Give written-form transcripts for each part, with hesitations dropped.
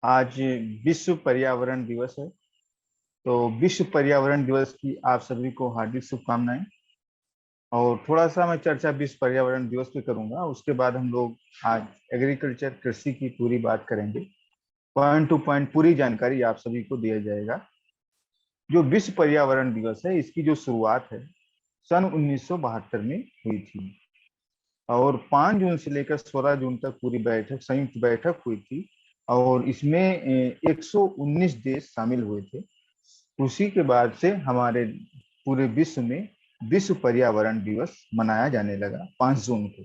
आज विश्व पर्यावरण दिवस है। तो विश्व पर्यावरण दिवस की आप सभी को हार्दिक शुभकामनाएं। और थोड़ा सा मैं चर्चा विश्व पर्यावरण दिवस पे करूंगा, उसके बाद हम लोग आज एग्रीकल्चर कृषि की पूरी बात करेंगे। पॉइंट टू पॉइंट पूरी जानकारी आप सभी को दिया जाएगा। जो विश्व पर्यावरण दिवस है, इसकी जो शुरुआत है सन 1972 में हुई थी। और 5 जून से लेकर 16 जून तक पूरी बैठक, संयुक्त बैठक हुई थी। और इसमें 119 देश शामिल हुए थे। उसी के बाद से हमारे पूरे विश्व में विश्व पर्यावरण दिवस मनाया जाने लगा 5 जून को।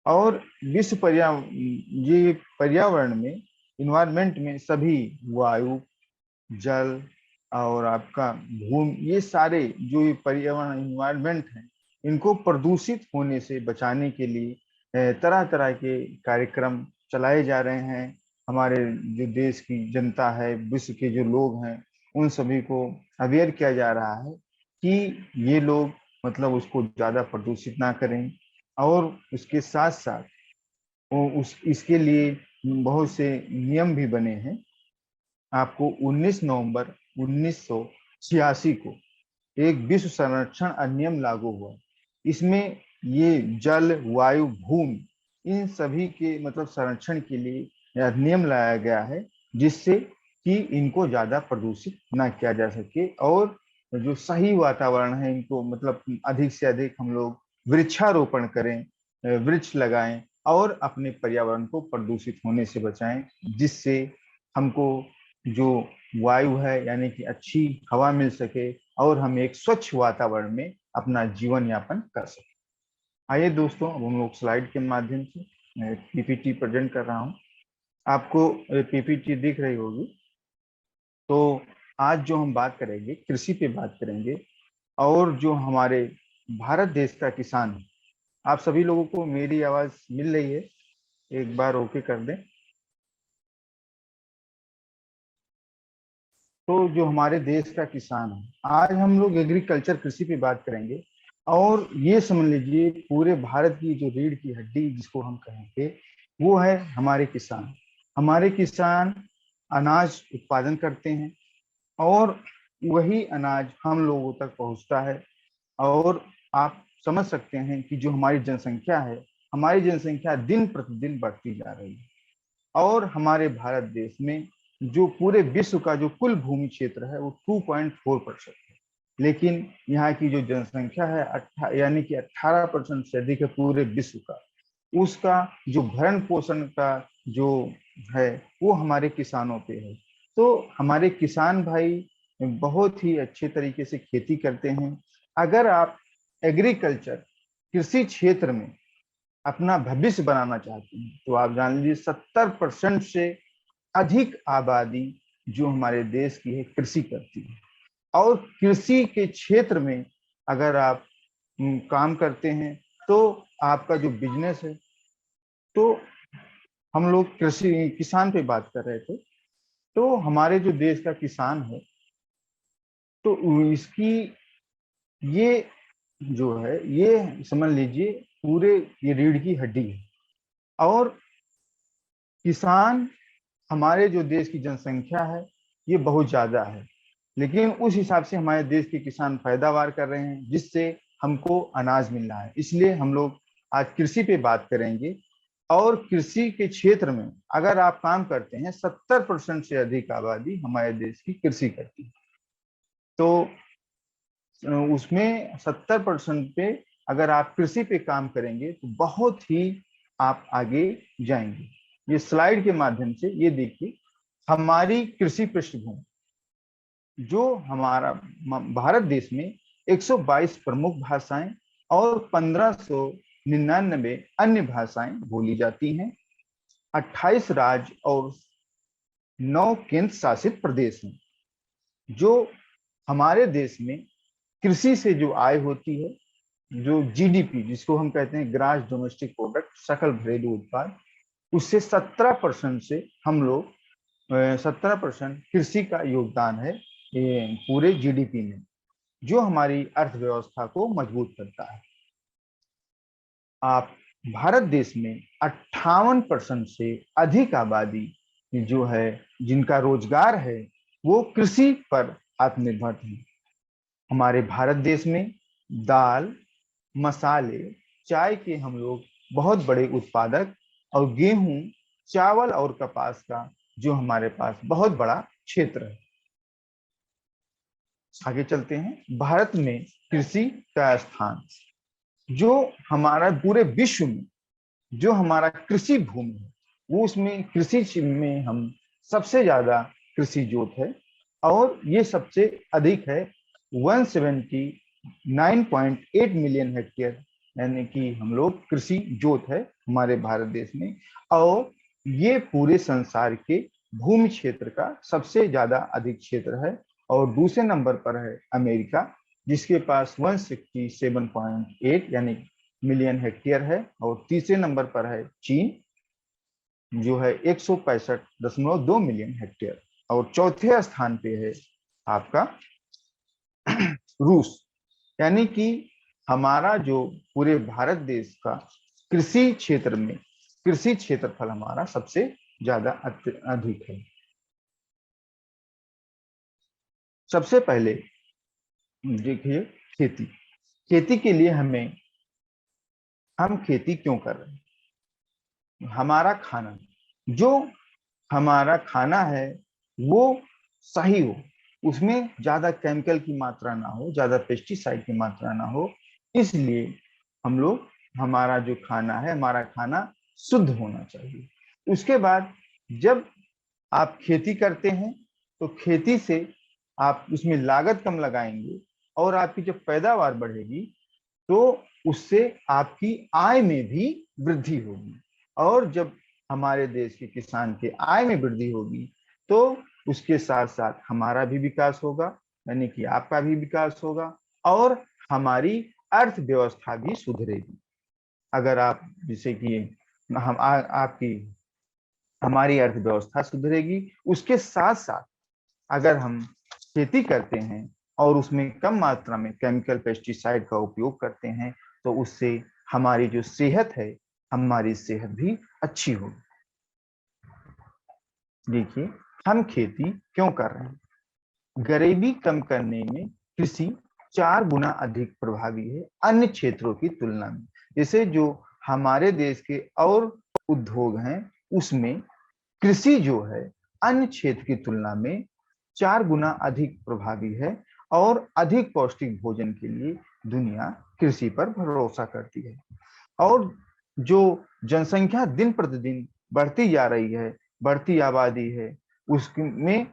और विश्व ये पर्यावरण में, इन्वायरमेंट में सभी वायु, जल और आपका भूमि, ये सारे जो ये पर्यावरण इन्वायरमेंट है, इनको प्रदूषित होने से बचाने के लिए तरह तरह के कार्यक्रम चलाए जा रहे हैं। हमारे जो देश की जनता है, विश्व के जो लोग हैं, उन सभी को अवेयर किया जा रहा है कि ये लोग मतलब उसको ज्यादा प्रदूषित ना करें। और उसके साथ साथ वो उस इसके लिए बहुत से नियम भी बने हैं। आपको 19 नवंबर 1986 को एक विश्व संरक्षण अधिनियम लागू हुआ। इसमें ये जल, वायु, भूमि, इन सभी के मतलब संरक्षण के लिए अधिनियम लाया गया है, जिससे कि इनको ज्यादा प्रदूषित ना किया जा सके। और जो सही वातावरण है, इनको मतलब अधिक से अधिक हम लोग वृक्षारोपण करें, वृक्ष लगाएं और अपने पर्यावरण को प्रदूषित होने से बचाएं, जिससे हमको जो वायु है यानी कि अच्छी हवा मिल सके और हम एक स्वच्छ वातावरण में अपना जीवन यापन कर सकें। आइए दोस्तों, अब हम लोग स्लाइड के माध्यम से पीपीटी प्रेजेंट कर रहा हूँ। आपको पीपीटी दिख रही होगी। तो आज जो हम बात करेंगे, कृषि पे बात करेंगे। और जो हमारे भारत देश का किसान है, आप सभी लोगों को मेरी आवाज मिल रही है? एक बार ओके कर दें। तो जो हमारे देश का किसान है, आज हम लोग एग्रीकल्चर कृषि पे बात करेंगे। और ये समझ लीजिए, पूरे भारत की जो रीढ़ की हड्डी जिसको हम कहेंगे, वो है हमारे किसान। हमारे किसान अनाज उत्पादन करते हैं और वही अनाज हम लोगों तक पहुंचता है। और आप समझ सकते हैं कि जो हमारी जनसंख्या दिन प्रतिदिन बढ़ती जा रही है। और हमारे भारत देश में जो पूरे विश्व का जो कुल भूमि क्षेत्र है, वो 2.4% है। लेकिन यहाँ की जो जनसंख्या है यानी कि 18% से अधिक है पूरे विश्व का। उसका जो भरण पोषण का जो है, वो हमारे किसानों पे है। तो हमारे किसान भाई बहुत ही अच्छे तरीके से खेती करते हैं। अगर आप एग्रीकल्चर, कृषि क्षेत्र में अपना भविष्य बनाना चाहते हैं, तो आप जान लीजिए 70% से अधिक आबादी जो हमारे देश की है, कृषि करती है। और कृषि के क्षेत्र में अगर आप काम करते हैं, तो आपका जो बिजनेस है, तो हम लोग कृषि किसान पे बात कर रहे थे। तो हमारे जो देश का किसान है, तो इसकी ये जो है, ये समझ लीजिए पूरे ये रीढ़ की हड्डी है। और किसान, हमारे जो देश की जनसंख्या है, ये बहुत ज्यादा है। लेकिन उस हिसाब से हमारे देश के किसान पैदावार कर रहे हैं, जिससे हमको अनाज मिल रहा है। इसलिए हम लोग आज कृषि पे बात करेंगे। और कृषि के क्षेत्र में अगर आप काम करते हैं, 70% से अधिक आबादी हमारे देश की कृषि करती है। तो उसमें 70% पे अगर आप कृषि पे काम करेंगे, तो बहुत ही आप आगे जाएंगे। ये स्लाइड के माध्यम से ये देखिए, हमारी कृषि पृष्ठभूमि, जो हमारा भारत देश में 122 प्रमुख भाषाएं और 1599 अन्य भाषाएं बोली जाती हैं। 28 राज्य और 9 केंद्र शासित प्रदेश हैं। जो हमारे देश में कृषि से जो आय होती है, जो जीडीपी जिसको हम कहते हैं ग्रास डोमेस्टिक प्रोडक्ट, सकल घरेलू उत्पाद, उससे 17% से हम लोग 17% कृषि का योगदान है पूरे जीडीपी में, जो हमारी अर्थव्यवस्था को मजबूत करता है। आप भारत देश में 58% से अधिक आबादी जो है जिनका रोजगार है वो कृषि पर आत्मनिर्भर है। हमारे भारत देश में दाल, मसाले, चाय के हम लोग बहुत बड़े उत्पादक और गेहूं, चावल और कपास का जो हमारे पास बहुत बड़ा क्षेत्र है। आगे चलते हैं। भारत में कृषि का स्थान, जो हमारा पूरे विश्व में जो हमारा कृषि भूमि है वो उसमें कृषि में हम सबसे ज्यादा कृषि जोत है और ये सबसे अधिक है 179.8 मिलियन हेक्टेयर, यानी कि हम लोग कृषि जोत है हमारे भारत देश में। और ये पूरे संसार के भूमि क्षेत्र का सबसे ज्यादा अधिक क्षेत्र है। और दूसरे नंबर पर है अमेरिका, जिसके पास 167.8 यानी मिलियन हेक्टेयर है। और तीसरे नंबर पर है चीन, जो है 165.2 मिलियन हेक्टेयर। और चौथे स्थान पे है आपका रूस, यानी कि हमारा जो पूरे भारत देश का कृषि क्षेत्र में कृषि क्षेत्रफल हमारा सबसे ज्यादा अधिक है। सबसे पहले देखिए खेती। खेती के लिए हम खेती क्यों कर रहे हैं? हमारा खाना, जो हमारा खाना है वो सही हो, उसमें ज्यादा केमिकल की मात्रा ना हो, ज्यादा पेस्टिसाइड की मात्रा ना हो, इसलिए हम लोग हमारा जो खाना है हमारा खाना शुद्ध होना चाहिए। उसके बाद जब आप खेती करते हैं तो खेती से आप उसमें लागत कम लगाएंगे और आपकी जब पैदावार बढ़ेगी तो उससे आपकी आय में भी वृद्धि होगी। और जब हमारे देश के किसान के आय में वृद्धि होगी तो उसके साथ साथ हमारा भी विकास होगा, यानी कि आपका भी विकास होगा और हमारी अर्थव्यवस्था भी सुधरेगी। अगर आप जैसे कि आपकी हमारी अर्थव्यवस्था सुधरेगी, उसके साथ साथ अगर हम खेती करते हैं और उसमें कम मात्रा में केमिकल पेस्टिसाइड का उपयोग करते हैं तो उससे हमारी जो सेहत है, हमारी सेहत भी अच्छी होगी। देखिए, हम खेती क्यों कर रहे हैं? गरीबी कम करने में कृषि 4 गुना अधिक प्रभावी है अन्य क्षेत्रों की तुलना में। जैसे जो हमारे देश के और उद्योग हैं उसमें कृषि जो है अन्य क्षेत्र की तुलना में 4 गुना अधिक प्रभावी है और अधिक पौष्टिक भोजन के लिए दुनिया कृषि पर भरोसा करती है। और जो जनसंख्या दिन प्रतिदिन बढ़ती जा रही है, बढ़ती आबादी है, उसमें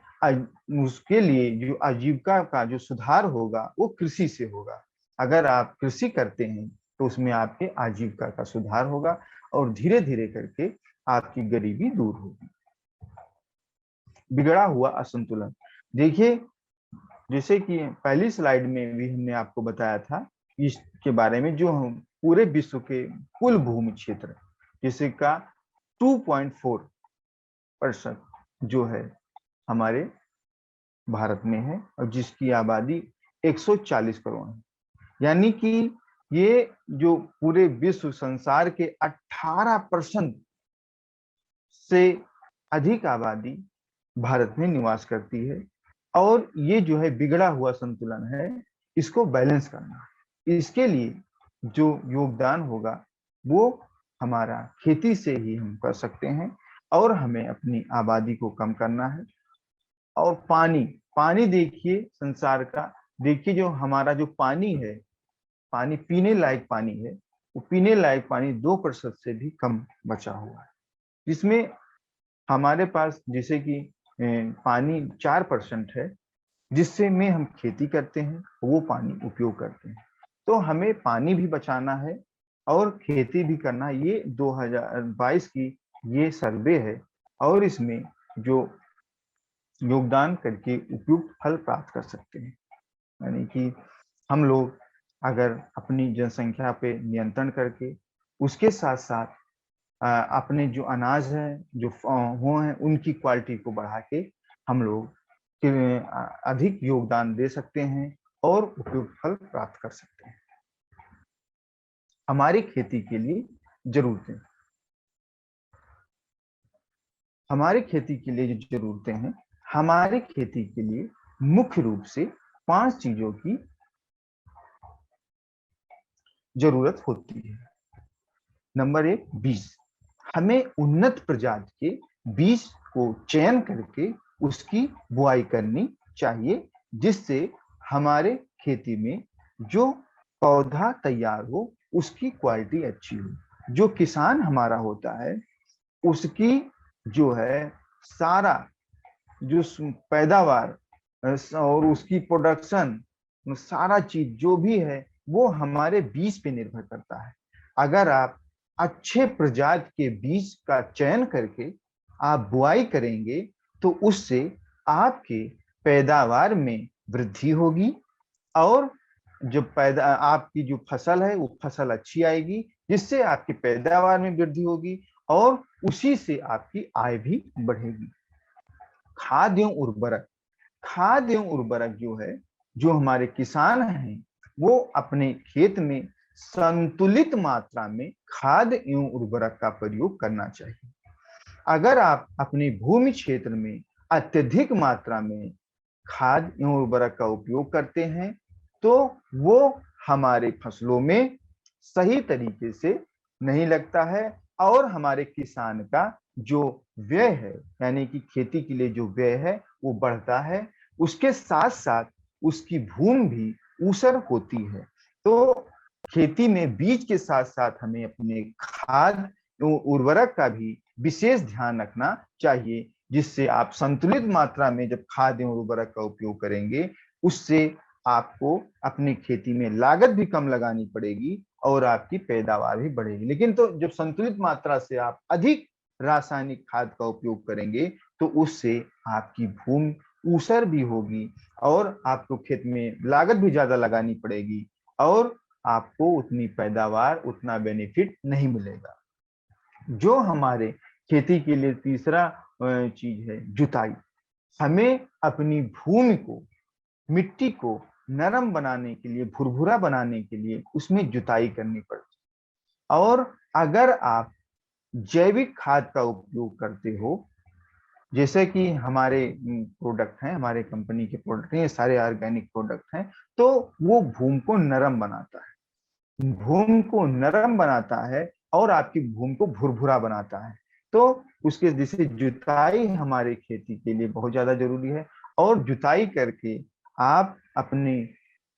उसके लिए जो आजीविका का जो सुधार होगा वो कृषि से होगा। अगर आप कृषि करते हैं तो उसमें आपके आजीविका का सुधार होगा और धीरे धीरे करके आपकी गरीबी दूर होगी। बिगड़ा हुआ असंतुलन, देखिए जैसे कि पहली स्लाइड में भी हमने आपको बताया था इसके बारे में, जो हम पूरे विश्व के कुल भूमि क्षेत्र जिसे का 2.4% जो है हमारे भारत में है और जिसकी आबादी 140 करोड़ है। यानी कि ये जो पूरे विश्व संसार के 18% से अधिक आबादी भारत में निवास करती है। और ये जो है बिगड़ा हुआ संतुलन है, इसको बैलेंस करना, इसके लिए जो योगदान होगा वो हमारा खेती से ही हम कर सकते हैं। और हमें अपनी आबादी को कम करना है। और पानी, पानी देखिए संसार का, देखिए जो हमारा जो पानी है, पानी पीने लायक पानी है, वो पीने लायक पानी 2% से भी कम बचा हुआ है। जिसमें हमारे पास जैसे कि पानी 4% है जिससे में हम खेती करते हैं, वो पानी उपयोग करते हैं। तो हमें पानी भी बचाना है और खेती भी करना। ये 2022 की ये सर्वे है और इसमें जो योगदान करके उपयुक्त फल प्राप्त कर सकते हैं। यानी कि हम लोग अगर अपनी जनसंख्या पे नियंत्रण करके उसके साथ साथ अपने जो अनाज है जो वो हैं उनकी क्वालिटी को बढ़ा के हम लोग अधिक योगदान दे सकते हैं और उपयुक्त फल प्राप्त कर सकते हैं। हमारी खेती के लिए जरूरतें, हमारी खेती के लिए जो जरूरतें हैं, हमारी खेती के लिए मुख्य रूप से 5 चीजों की जरूरत होती है। नंबर 1, बीज। हमें उन्नत प्रजाति के बीज को चयन करके उसकी बुआई करनी चाहिए, जिससे हमारे खेती में जो पौधा तैयार हो उसकी क्वालिटी अच्छी हो। जो किसान हमारा होता है उसकी जो है सारा जो पैदावार और उसकी प्रोडक्शन, सारा चीज जो भी है वो हमारे बीज पे निर्भर करता है। अगर आप अच्छे प्रजाति के बीज का चयन करके आप बुआई करेंगे तो उससे आपके पैदावार में वृद्धि होगी, और जो आपकी जो फसल है वो फसल अच्छी आएगी, जिससे आपकी पैदावार में वृद्धि होगी और उसी से आपकी आय भी बढ़ेगी। खाद्य एवं उर्वरक। खाद्य एवं उर्वरक जो है, जो हमारे किसान हैं वो अपने खेत में संतुलित मात्रा में खाद्य एवं उर्वरक का प्रयोग करना चाहिए। अगर आप अपनी भूमि क्षेत्र में अत्यधिक मात्रा में खाद एवं उर्वरक का उपयोग करते हैं तो वो हमारे फसलों में सही तरीके से नहीं लगता है, और हमारे किसान का जो व्यय है, यानी कि खेती के लिए जो व्यय है वो बढ़ता है। उसके साथ साथ उसकी भूमि भी ऊसर होती है। तो खेती में बीज के साथ साथ हमें अपने खाद एवं उर्वरक का भी विशेष ध्यान रखना चाहिए, जिससे आप संतुलित मात्रा में जब खाद एवं उर्वरक का उपयोग करेंगे उससे आपको अपनी खेती में लागत भी कम लगानी पड़ेगी और आपकी पैदावार भी बढ़ेगी। लेकिन तो जब संतुलित मात्रा से आप अधिक रासायनिक खाद का उपयोग करेंगे तो उससे आपकी भूमि ऊसर भी होगी और आपको खेत में लागत भी ज्यादा लगानी पड़ेगी और आपको उतनी पैदावार, उतना बेनिफिट नहीं मिलेगा। जो हमारे खेती के लिए तीसरा चीज है जुताई। हमें अपनी भूमि को, मिट्टी को नरम बनाने के लिए, भुरभुरा बनाने के लिए उसमें जुताई करनी पड़ती है। और अगर आप जैविक खाद का उपयोग करते हो, जैसे कि हमारे प्रोडक्ट हैं, हमारे कंपनी के प्रोडक्ट हैं, ये सारे ऑर्गेनिक प्रोडक्ट हैं, तो वो भूमि को नरम बनाता है, भूमि को नरम बनाता है और आपकी भूमि को भुरभुरा बनाता है। तो उसके जैसे जुताई हमारे खेती के लिए बहुत ज्यादा जरूरी है, और जुताई करके आप अपनी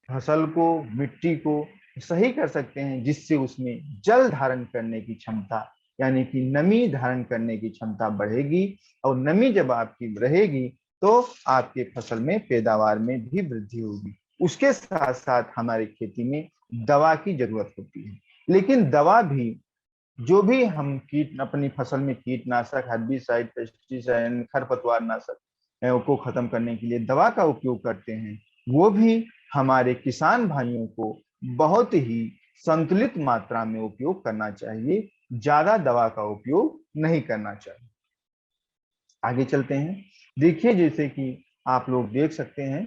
फसल को, मिट्टी को सही कर सकते हैं, जिससे उसमें जल धारण करने की क्षमता, यानी कि नमी धारण करने की क्षमता बढ़ेगी, और नमी जब आपकी रहेगी तो आपके फसल में पैदावार में भी वृद्धि होगी। उसके साथ साथ हमारी खेती में दवा की जरूरत होती है, लेकिन दवा भी जो भी हम कीट अपनी फसल में कीटनाशक, हर्बिसाइड, पेस्टिसाइड, खरपतवार नाशक को खत्म करने के लिए दवा का उपयोग करते हैं, वो भी हमारे किसान भाइयों को बहुत ही संतुलित मात्रा में उपयोग करना चाहिए, ज्यादा दवा का उपयोग नहीं करना चाहिए। आगे चलते हैं। देखिए, जैसे कि आप लोग देख सकते हैं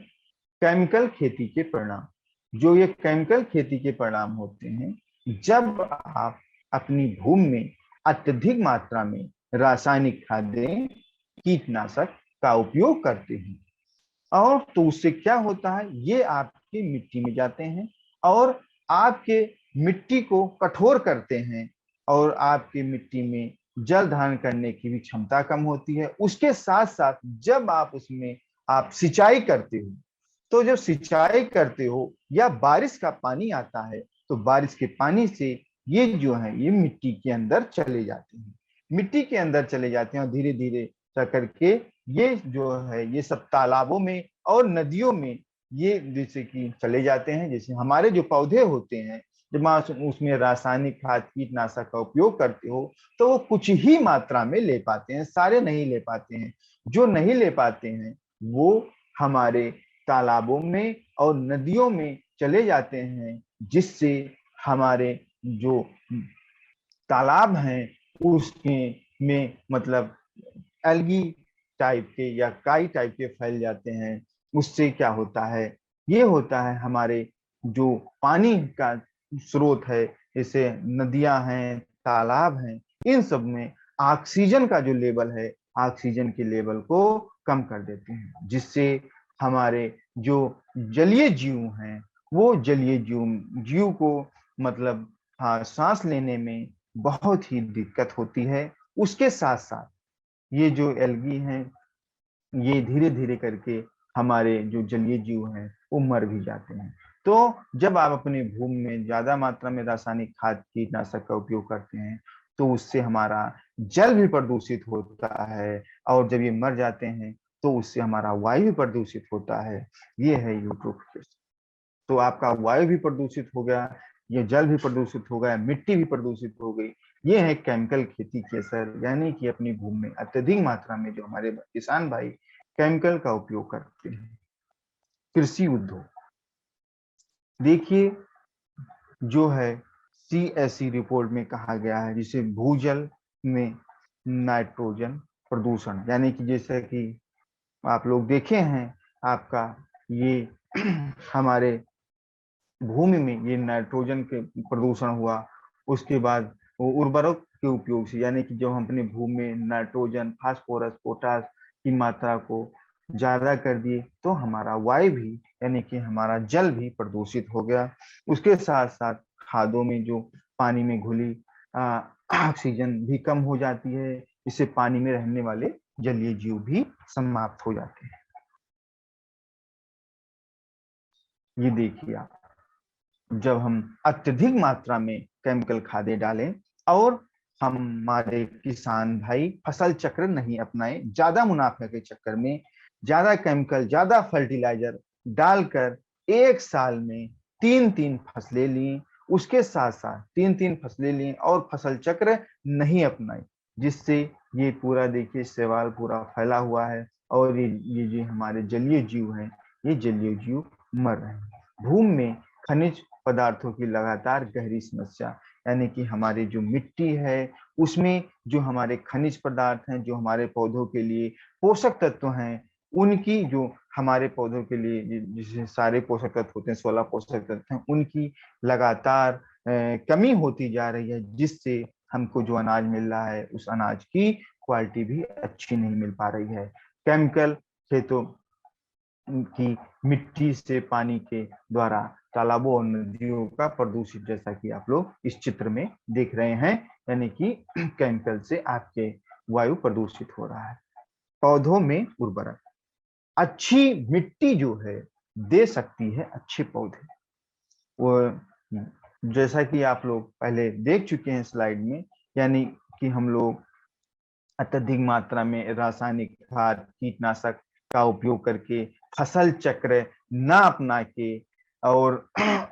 केमिकल खेती के परिणाम। जो ये केमिकल खेती के परिणाम होते हैं, जब आप अपनी भूमि में अत्यधिक मात्रा में रासायनिक खाद्य, कीटनाशक का उपयोग करते हैं, और तो उससे क्या होता है, ये आपकी मिट्टी में जाते हैं और आपके मिट्टी को कठोर करते हैं, और आपकी मिट्टी में जल धारण करने की भी क्षमता कम होती है। उसके साथ साथ जब आप उसमें आप सिंचाई करते हो, तो जब सिंचाई करते हो या बारिश का पानी आता है, तो बारिश के पानी से ये जो है ये मिट्टी के अंदर चले जाते हैं, मिट्टी के अंदर चले जाते हैं, और धीरे धीरे करके ये जो है ये सब तालाबों में और नदियों में ये जैसे कि चले जाते हैं। जैसे हमारे जो पौधे होते हैं, जब आप उसमें रासायनिक खाद, कीटनाशक का उपयोग करते हो तो वो कुछ ही मात्रा में ले पाते हैं, सारे नहीं ले पाते हैं। जो नहीं ले पाते हैं वो हमारे तालाबों में और नदियों में चले जाते हैं, जिससे हमारे जो तालाब हैं उसके में मतलब एल्गी टाइप के या काई टाइप के फैल जाते हैं। उससे क्या होता है, ये होता है हमारे जो पानी का स्रोत है, जैसे नदियां हैं, तालाब हैं, इन सब में ऑक्सीजन का जो लेवल है ऑक्सीजन के लेवल को कम कर देते हैं, जिससे हमारे जो जलीय जीव हैं वो जलीय जीव को मतलब हाँ सांस लेने में बहुत ही दिक्कत होती है। उसके साथ साथ ये जो एल्गी हैं ये धीरे धीरे करके हमारे जो जलीय जीव हैं वो मर भी जाते हैं। तो जब आप अपने भूमि में ज्यादा मात्रा में रासायनिक खाद कीटनाशक का उपयोग करते हैं तो उससे हमारा जल भी प्रदूषित होता है, और जब ये मर जाते हैं तो उससे हमारा वायु भी प्रदूषित होता है। ये है यूट्रोफिकेशन। तो आपका वायु भी प्रदूषित हो गया, ये जल भी प्रदूषित हो गया, मिट्टी भी प्रदूषित हो गई। ये है केमिकल खेती के असर, यानी कि अपनी भूमि में अत्यधिक मात्रा में जो हमारे किसान भाई केमिकल का उपयोग करते हैं। कृषि उद्योग देखिए, जो है CSE रिपोर्ट में कहा गया है, जिसे भूजल में नाइट्रोजन प्रदूषण, यानी कि जैसे कि आप लोग देखे हैं आपका ये हमारे भूमि में ये नाइट्रोजन के प्रदूषण हुआ। उसके बाद वो उर्वरक के उपयोग से, यानी कि जब हम अपनी भूमि में नाइट्रोजन, फास्फोरस, पोटास की मात्रा को ज्यादा कर दिए तो हमारा वायु भी यानी कि हमारा जल भी प्रदूषित हो गया। उसके साथ साथ खादों में जो पानी में घुली ऑक्सीजन भी कम हो जाती है, इससे पानी में रहने वाले जलीय जीव भी समाप्त हो जाते हैं। ये देखिए आप, जब हम अत्यधिक मात्रा में केमिकल खादें डालें और हमारे किसान भाई फसल चक्र नहीं अपनाए, ज्यादा मुनाफे के चक्कर में ज्यादा केमिकल, ज्यादा फर्टिलाइजर डालकर एक साल में तीन तीन फसलें ली, उसके साथ साथ तीन तीन फसलें ली और फसल चक्र नहीं अपनाई, जिससे ये पूरा देखिए सवाल पूरा फैला हुआ है। और ये जो हमारे जलीय जीव हैं ये जलीय जीव मर रहे हैं। भूमि में खनिज पदार्थों की लगातार गहरी समस्या, यानी कि हमारी जो मिट्टी है उसमें जो हमारे खनिज पदार्थ हैं, जो हमारे पौधों के लिए पोषक तत्व हैं, उनकी जो हमारे पौधों के लिए जिसे सारे पोषक तत्व होते हैं, 16 पोषक तत्व हैं, उनकी लगातार कमी होती जा रही है, जिससे हमको जो अनाज मिल रहा है उस अनाज की क्वालिटी भी अच्छी नहीं मिल पा रही है। केमिकल खेतों की मिट्टी से पानी के द्वारा तालाबों और नदियों का प्रदूषित, जैसा कि आप लोग इस चित्र में देख रहे हैं, यानी कि केमिकल से आपके वायु प्रदूषित हो रहा है। पौधों में उर्वरक, अच्छी मिट्टी जो है दे सकती है अच्छे पौधे। वो जैसा कि आप लोग पहले देख चुके हैं स्लाइड में, यानी कि हम लोग अत्यधिक मात्रा में रासायनिक खाद कीटनाशक का उपयोग करके फसल चक्र ना अपना के और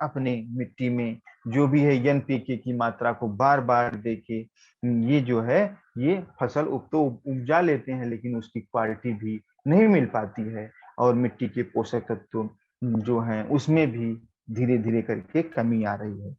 अपने मिट्टी में जो भी है NPK की मात्रा को बार बार देके ये जो है ये फसल तो उपजा लेते हैं, लेकिन उसकी क्वालिटी भी नहीं मिल पाती है और मिट्टी के पोषक तत्व जो हैं उसमें भी धीरे धीरे करके कमी आ रही है।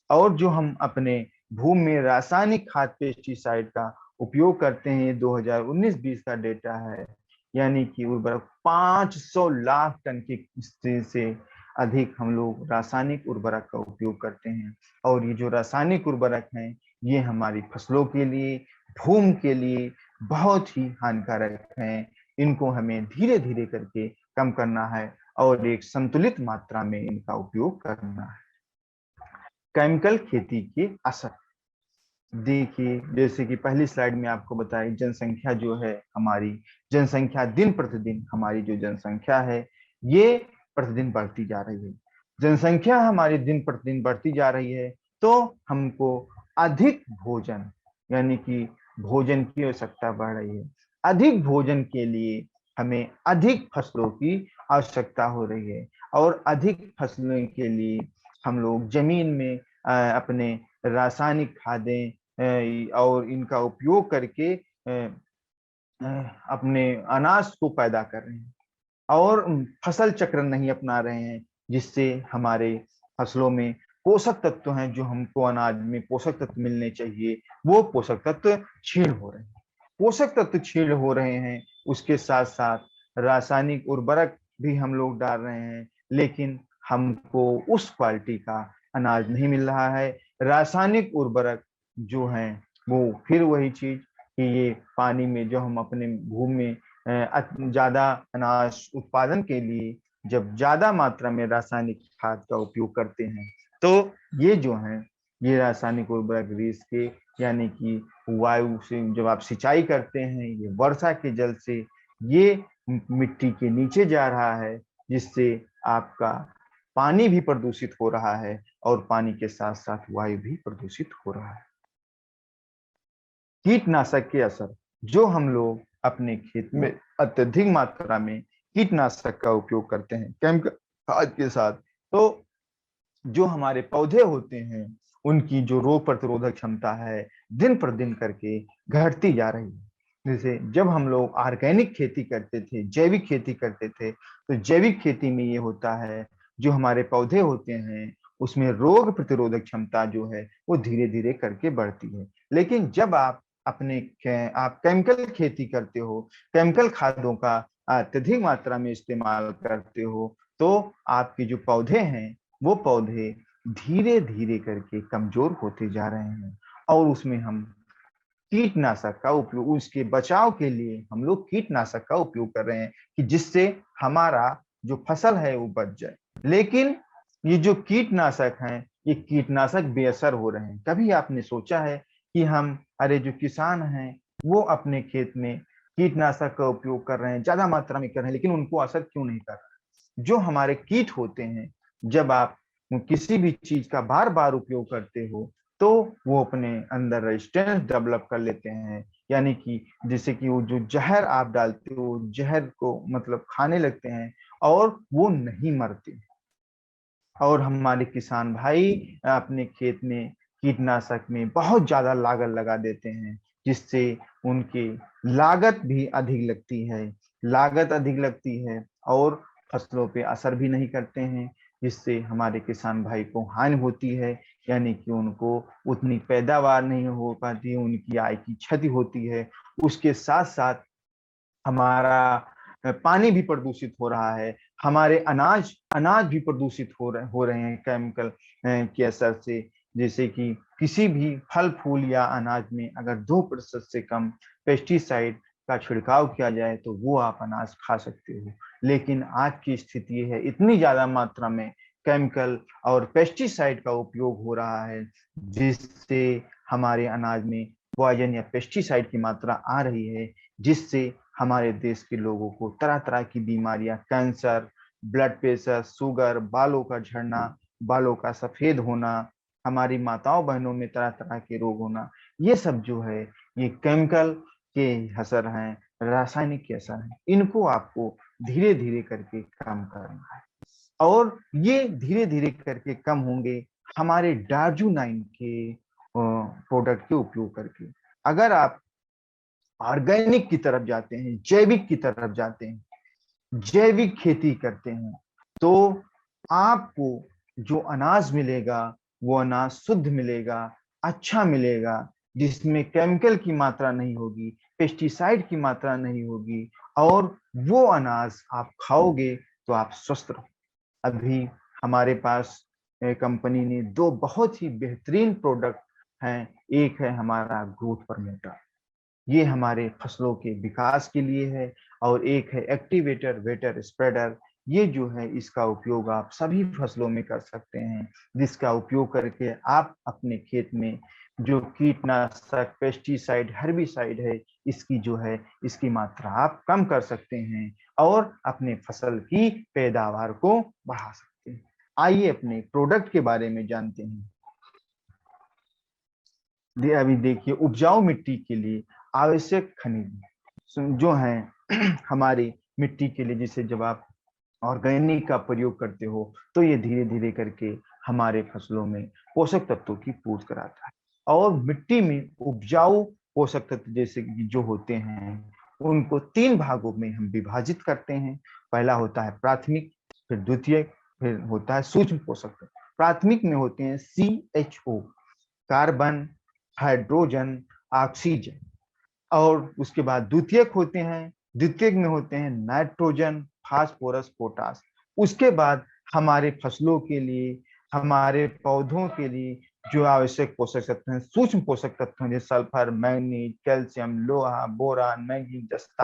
और जो हम अपने भूमि में रासायनिक खाद पेस्टिसाइड का उपयोग करते हैं, 2019-20 का डेटा है, यानी कि उर्वरक 500 लाख टन की से अधिक हम लोग रासायनिक उर्वरक का उपयोग करते हैं। और ये जो रासायनिक उर्वरक हैं ये हमारी फसलों के लिए, भूमि के लिए बहुत ही हानिकारक हैं। इनको हमें धीरे धीरे करके कम करना है और एक संतुलित मात्रा में इनका उपयोग करना है। केमिकल खेती के असर देखिए, जैसे कि पहली स्लाइड में आपको बताई, जनसंख्या जो है हमारी, जनसंख्या दिन प्रतिदिन हमारी जो जनसंख्या है ये प्रतिदिन बढ़ती जा रही है। जनसंख्या हमारी दिन प्रतिदिन बढ़ती जा रही है तो हमको अधिक भोजन, यानी कि भोजन की आवश्यकता बढ़ रही है। अधिक भोजन के लिए हमें अधिक फसलों की आवश्यकता हो रही है और अधिक फसलों के लिए हम लोग जमीन में अपने रासायनिक खादें और इनका उपयोग करके अपने अनाज को पैदा कर रहे हैं और फसल चक्र नहीं अपना रहे हैं, जिससे हमारे फसलों में पोषक तत्व हैं जो हमको अनाज में पोषक तत्व मिलने चाहिए वो पोषक तत्व छीण हो रहे हैं। पोषक तत्व छीण हो रहे हैं, उसके साथ साथ रासायनिक उर्वरक भी हम लोग डाल रहे हैं, लेकिन हमको उस क्वालिटी का अनाज नहीं मिल रहा है। रासायनिक उर्वरक जो है वो फिर वही चीज कि ये पानी में जो हम अपने भूमि में ज्यादा अनाज उत्पादन के लिए जब ज्यादा मात्रा में रासायनिक खाद का उपयोग करते हैं, तो ये जो है ये रासायनिक उर्वरक रेस के यानी कि वायु से जब आप सिंचाई करते हैं, ये वर्षा के जल से ये मिट्टी के नीचे जा रहा है, जिससे आपका पानी भी प्रदूषित हो रहा है और पानी के साथ साथ वायु भी प्रदूषित हो रहा है। कीटनाशक के असर, जो हम लोग अपने खेत में अत्यधिक मात्रा में कीटनाशक का उपयोग करते हैं केमिकल खाद के साथ, तो जो हमारे पौधे होते हैं उनकी जो रोग प्रतिरोधक क्षमता है दिन पर दिन करके घटती जा रही है। जैसे जब हम लोग ऑर्गेनिक खेती करते थे, जैविक खेती करते थे, तो जैविक खेती में ये होता है जो हमारे पौधे होते हैं उसमें रोग प्रतिरोधक क्षमता जो है वो धीरे धीरे करके बढ़ती है। लेकिन जब आप आप केमिकल खेती करते हो, केमिकल खादों का अत्यधिक मात्रा में इस्तेमाल करते हो, तो आपके जो पौधे हैं वो पौधे धीरे धीरे करके कमजोर होते जा रहे हैं और उसमें हम कीटनाशक का उपयोग, उसके बचाव के लिए हम लोग कीटनाशक का उपयोग कर रहे हैं कि जिससे हमारा जो फसल है वो बच जाए। लेकिन ये जो कीटनाशक हैं ये कीटनाशक बेअसर हो रहे हैं। कभी आपने सोचा है कि हम अरे जो किसान हैं वो अपने खेत में कीटनाशक का उपयोग कर रहे हैं, ज्यादा मात्रा में कर रहे हैं, लेकिन उनको असर क्यों नहीं कर रहा? जो हमारे कीट होते हैं, जब आप किसी भी चीज का बार बार उपयोग करते हो तो वो अपने अंदर रेजिस्टेंस डेवलप कर लेते हैं, यानी कि जैसे कि वो जो जहर आप डालते हो जहर को मतलब खाने लगते हैं और वो नहीं मरते। और हमारे किसान भाई अपने खेत में कीटनाशक में बहुत ज्यादा लागत लगा देते हैं, जिससे उनकी लागत भी अधिक लगती है, लागत अधिक लगती है और फसलों पे असर भी नहीं करते हैं, जिससे हमारे किसान भाई को हानि होती है, यानी कि उनको उतनी पैदावार नहीं हो पाती, उनकी आय की क्षति होती है। उसके साथ साथ हमारा पानी भी प्रदूषित हो रहा है, हमारे अनाज अनाज भी प्रदूषित हो रहे हैं केमिकल के असर से। जैसे कि किसी भी फल फूल या अनाज में अगर 2% से कम पेस्टिसाइड का छिड़काव किया जाए तो वो आप अनाज खा सकते हो। लेकिन आज की स्थिति है इतनी ज्यादा मात्रा में केमिकल और पेस्टिसाइड का उपयोग हो रहा है, जिससे हमारे अनाज में पॉइजन या पेस्टिसाइड की मात्रा आ रही है, जिससे हमारे देश के लोगों को तरह तरह की बीमारियां, कैंसर, ब्लड प्रेशर, शुगर, बालों का झड़ना, बालों का सफेद होना, हमारी माताओं बहनों में तरह तरह के रोग होना, ये सब जो है ये केमिकल के असर हैं, रासायनिक के असर हैं। इनको आपको धीरे धीरे करके कम करना है और ये धीरे धीरे करके कम होंगे हमारे डार्जू 9 के प्रोडक्ट के उपयोग करके। अगर आप ऑर्गेनिक की तरफ जाते हैं, जैविक की तरफ जाते हैं, जैविक खेती करते हैं, तो आपको जो अनाज मिलेगा वो अनाज शुद्ध मिलेगा, अच्छा मिलेगा, जिसमें केमिकल की मात्रा नहीं होगी, पेस्टिसाइड की मात्रा नहीं होगी और वो अनाज आप खाओगे तो आप स्वस्थ रहो। अभी हमारे पास कंपनी ने 2 बहुत ही बेहतरीन प्रोडक्ट हैं। एक है हमारा ग्रोथ प्रमोटर, ये हमारे फसलों के विकास के लिए है, और एक है एक्टिवेटर वेटर स्प्रेडर। ये जो है इसका उपयोग आप सभी फसलों में कर सकते हैं, जिसका उपयोग करके आप अपने खेत में जो कीटनाशक, पेस्टिसाइड, हर्बिसाइड है, इसकी जो है इसकी मात्रा आप कम कर सकते हैं और अपने फसल की पैदावार को बढ़ा सकते हैं। आइए अपने प्रोडक्ट के बारे में जानते हैं। अभी देखिए, उपजाऊ मिट्टी के लिए आवश्यक खनिज जो हैं हमारी मिट्टी के लिए, जिसे जब आप ऑर्गेनिक का प्रयोग करते हो तो ये धीरे धीरे करके हमारे फसलों में पोषक तत्वों की पूर्ति कराता है। और मिट्टी में उपजाऊ पोषक तत्व जैसे कि जो होते हैं उनको 3 भागों में हम विभाजित करते हैं। पहला होता है प्राथमिक, फिर द्वितीयक, फिर होता है सूक्ष्म पोषक तत्व। प्राथमिक में होते हैं CHO, कार्बन, हाइड्रोजन, ऑक्सीजन। और उसके बाद द्वितीयक होते हैं, द्वितीयक में होते हैं नाइट्रोजन, फास्फोरस, पोटास। उसके बाद हमारे फसलों के लिए, हमारे पौधों के लिए जो आवश्यक पोषक तत्व हैं, सूक्ष्म पोषक तत्व हैं, जैसे सल्फर, मैग्नीज, कैल्शियम, लोहा, बोरान, मैंगनीज, जस्ता,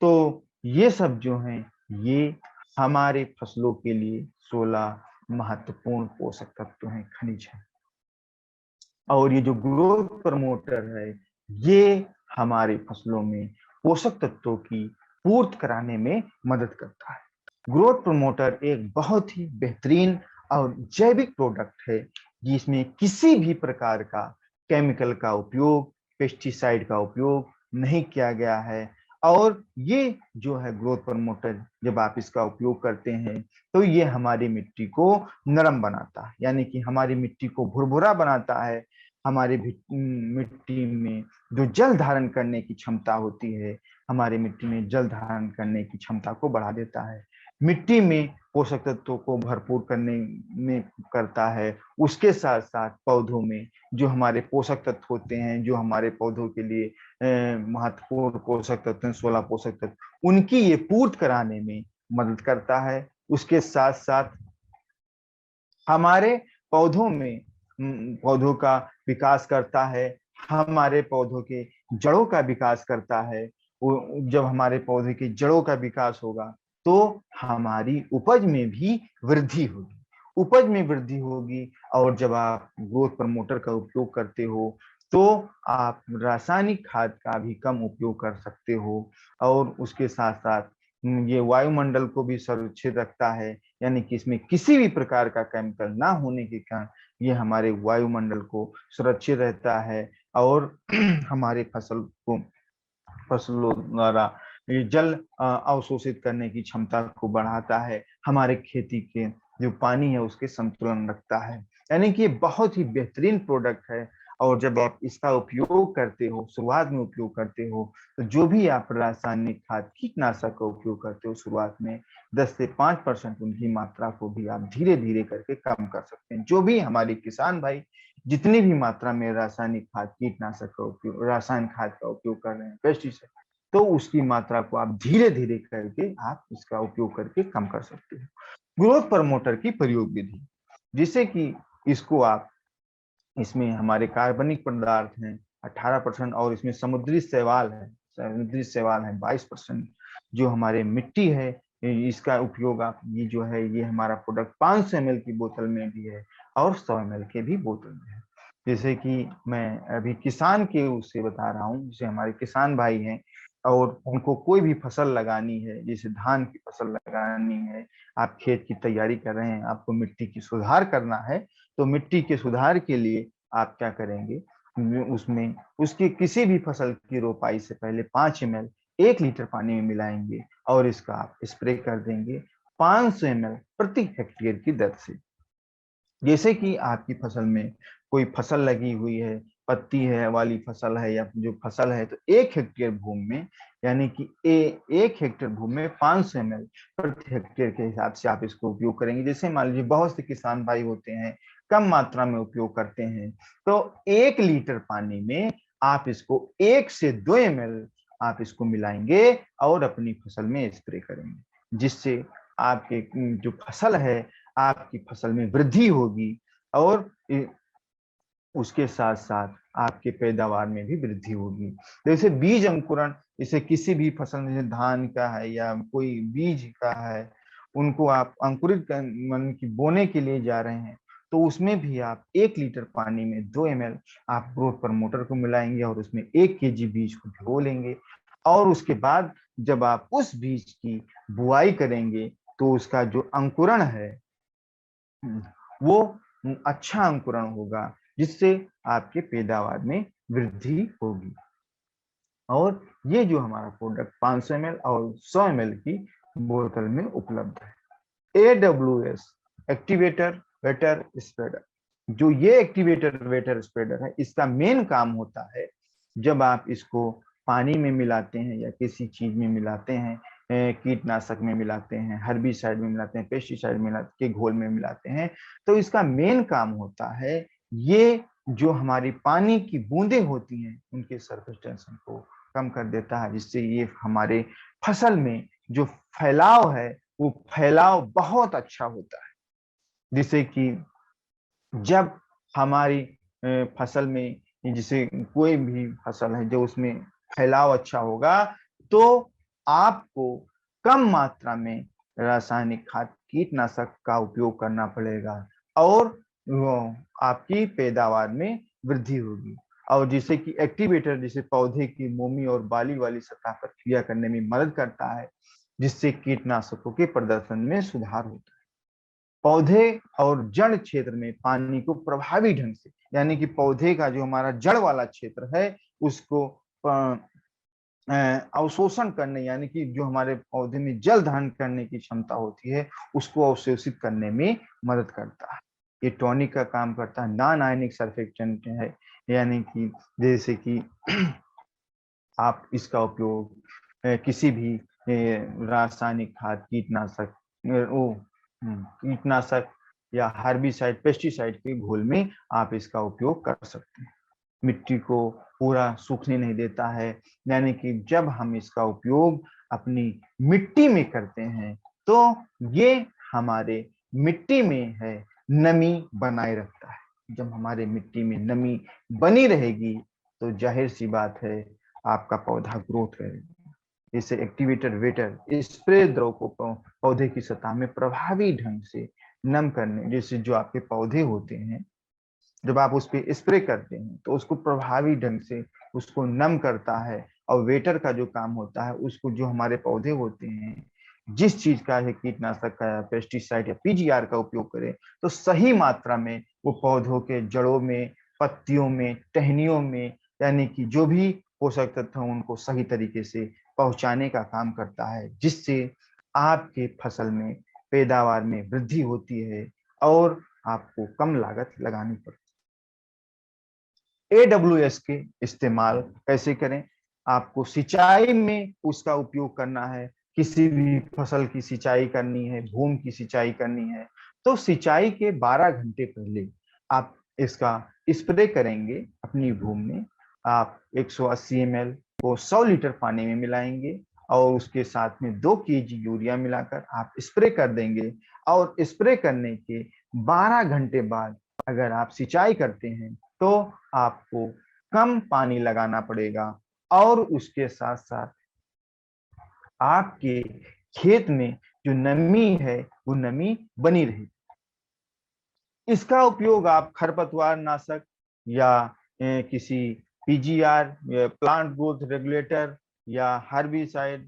तो ये सब जो हैं ये हमारे फसलों के लिए 16 महत्वपूर्ण पोषक तत्व हैं, खनिज हैं। और ये जो ग्रोथ प्रमोटर है, ये हमारे फसलों में पोषक तत्वों की पूर्ति कराने में मदद करता है। ग्रोथ प्रमोटर एक बहुत ही बेहतरीन और जैविक प्रोडक्ट है, जिसमें किसी भी प्रकार का केमिकल का उपयोग, पेस्टिसाइड का उपयोग नहीं किया गया है। और ये जो है ग्रोथ प्रमोटर, जब आप इसका उपयोग करते हैं तो ये हमारी मिट्टी को नरम बनाता है, यानी कि हमारी मिट्टी को भुरभुरा बनाता है। हमारे मिट्टी में जो जल धारण करने की क्षमता होती है, हमारे मिट्टी में जल धारण करने की क्षमता को बढ़ा देता है। मिट्टी में पोषक तत्वों को भरपूर करने में करता है। उसके साथ साथ पौधों में जो हमारे पोषक तत्व होते हैं, जो हमारे पौधों के लिए महत्वपूर्ण पोषक तत्व हैं, 16 पोषक तत्व, उनकी ये पूर्ति कराने में मदद करता है। उसके साथ साथ हमारे पौधों में पौधों का विकास करता है, हमारे पौधों के जड़ों का विकास करता है। जब हमारे पौधे के जड़ों का विकास होगा तो हमारी उपज में भी वृद्धि होगी। उपज में वृद्धि होगी, और जब आप ग्रोथ प्रमोटर का उपयोग करते हो तो आप रासायनिक खाद का भी कम उपयोग कर सकते हो। और उसके साथ साथ ये वायुमंडल को भी सुरक्षित रखता है, यानी कि इसमें किसी भी प्रकार का केमिकल ना होने के कारण ये हमारे वायुमंडल को सुरक्षित रहता है। और हमारे फसलों द्वारा ये जल अवशोषित करने की क्षमता को बढ़ाता है, हमारे खेती के जो पानी है उसके संतुलन रखता है। यानी कि ये बहुत ही बेहतरीन प्रोडक्ट है। और जब आप इसका उपयोग करते हो, शुरुआत में उपयोग करते हो, तो जो भी आप रासायनिक खाद, कीटनाशक का उपयोग करते हो शुरुआत में 10 से 5% उनकी मात्रा को भी आप धीरे धीरे करके कम कर सकते हैं। जो भी हमारे किसान भाई जितनी भी मात्रा में रासायनिक खाद, कीटनाशक का उपयोग, रासायन खाद का उपयोग कर रहे हैं, पेस्टिसाइड, तो उसकी मात्रा को आप धीरे धीरे करके आप इसका उपयोग करके कम कर सकते हो। ग्रोथ प्रमोटर की प्रयोग विधि, जिससे कि इसको आप, इसमें हमारे कार्बनिक पदार्थ हैं 18%, और इसमें समुद्री शैवाल है 22%। जो हमारे मिट्टी है, इसका उपयोग आप, ये जो है ये हमारा प्रोडक्ट 500 ml की बोतल में भी है और 100 ml के भी बोतल में है। जैसे कि मैं अभी किसान के उससे बता रहा हूँ, जैसे हमारे किसान भाई हैं और उनको कोई भी फसल लगानी है, जैसे धान की फसल लगानी है, आप खेत की तैयारी कर रहे हैं, आपको मिट्टी की सुधार करना है, तो मिट्टी के सुधार के लिए आप क्या करेंगे, उसमें उसकी किसी भी फसल की रोपाई से पहले 5 ml 1 लीटर पानी में मिलाएंगे और इसका आप स्प्रे कर देंगे 500 ml प्रति हेक्टेयर की दर से। जैसे कि आपकी फसल में कोई फसल लगी हुई है, पत्ती है वाली फसल है या जो फसल है, तो 1 हेक्टेयर भूमि में, यानी कि 1 हेक्टेयर भूमि में 500 ml प्रति हेक्टेयर के हिसाब से आप इसको उपयोग करेंगे। जैसे मान लीजिए बहुत से किसान भाई होते हैं, कम मात्रा में उपयोग करते हैं, तो 1 लीटर पानी में आप इसको 1 से 2 ml आप इसको मिलाएंगे और अपनी फसल में स्प्रे करेंगे, जिससे आपके जो फसल है, आपकी फसल में वृद्धि होगी और उसके साथ साथ आपके पैदावार में भी वृद्धि होगी। जैसे बीज अंकुरण, जैसे किसी भी फसल में, धान का है या कोई बीज का है, उनको आप अंकुरित मन की बोने के लिए जा रहे हैं, तो उसमें भी आप 1 लीटर पानी में 2 ml आप ग्रोथ प्रमोटर को मिलाएंगे और उसमें 1 kg बीज को भिगो लेंगे। और उसके बाद जब आप उस बीज की बुआई करेंगे तो उसका जो अंकुरण है वो अच्छा अंकुरण होगा, जिससे आपके पैदावार में वृद्धि होगी। और ये जो हमारा प्रोडक्ट 500 ml और 100 ml की बोतल में उपलब्ध है। AWS एक्टिवेटर वेटर स्प्रेडर, जो ये एक्टिवेटर वेटर स्प्रेडर है, इसका मेन काम होता है, जब आप इसको पानी में मिलाते हैं या किसी चीज में मिलाते हैं, कीटनाशक में मिलाते हैं, हर्बिसाइड में मिलाते हैं, पेस्टिसाइड मिला के घोल में मिलाते हैं, तो इसका मेन काम होता है, ये जो हमारी पानी की बूंदें होती हैं उनके सरफेस टेंशन को कम कर देता है, जिससे ये हमारे फसल में जो फैलाव है वो फैलाव बहुत अच्छा होता है। जिससे कि जब हमारी फसल में, जैसे कोई भी फसल है जो उसमें फैलाव अच्छा होगा, तो आपको कम मात्रा में रासायनिक खाद कीटनाशक का उपयोग करना पड़ेगा और वो आपकी पैदावार में वृद्धि होगी। और जिससे कि एक्टिवेटर जैसे पौधे की मोमी और बाली वाली सतह पर क्रिया करने में मदद करता है, जिससे कीटनाशकों के प्रदर्शन में सुधार होता है। पौधे और जड़ क्षेत्र में पानी को प्रभावी ढंग से, यानी कि पौधे का जो हमारा जड़ वाला क्षेत्र है उसको अवशोषण करने, यानी कि जो हमारे पौधे में जल धारण करने की क्षमता होती है उसको अवशोषित करने में मदद करता है। ये टॉनिक का काम करता है, नॉन आयनिक सर्फेक्टेंट है, यानी कि जैसे कि आप इसका उपयोग किसी भी रासायनिक खाद, कीटनाशक कीटनाशक या हार्बिसाइड, पेस्टिसाइड के घोल में आप इसका उपयोग कर सकते हैं। मिट्टी को पूरा सूखने नहीं देता है, यानी कि जब हम इसका उपयोग अपनी मिट्टी में करते हैं तो ये हमारे मिट्टी में है नमी बनाए रखता है। जब हमारे मिट्टी में नमी बनी रहेगी तो जाहिर सी बात है आपका पौधा ग्रोथ करेगा। इसे एक्टिवेटर वेटर स्प्रे द्रव को पौधे की सतह में प्रभावी ढंग से नम करने, जैसे जो आपके पौधे होते हैं जब आप उस पर स्प्रे करते हैं तो उसको प्रभावी ढंग से उसको नम करता है। और वेटर का जो काम होता है उसको, जो हमारे पौधे होते हैं जिस चीज का है कीटनाशक का या पेस्टिसाइड या पीजीआर का उपयोग करें तो सही मात्रा में वो पौधों के जड़ों में, पत्तियों में, टहनियों में, यानी कि जो भी पोषक तत्व उनको सही तरीके से पहुंचाने का काम करता है, जिससे आपके फसल में पैदावार में वृद्धि होती है और आपको कम लागत लगानी पड़ती है। AWS के इस्तेमाल कैसे करें? आपको सिंचाई में उसका उपयोग करना है, किसी भी फसल की सिंचाई करनी है, भूमि की सिंचाई करनी है, तो सिंचाई के 12 घंटे पहले आप इसका स्प्रे करेंगे अपनी भूमि में। आप 180 ml को 100 लीटर पानी में मिलाएंगे और उसके साथ में 2 kg यूरिया मिलाकर आप स्प्रे कर देंगे। और स्प्रे करने के 12 घंटे बाद अगर आप सिंचाई करते हैं तो आपको कम पानी लगाना पड़ेगा और उसके साथ साथ आपके खेत में जो नमी है वो नमी बनी रहे। इसका उपयोग आप खरपतवार नाशक या किसी पीजीआर, प्लांट ग्रोथ रेगुलेटर या हार्बिसाइड,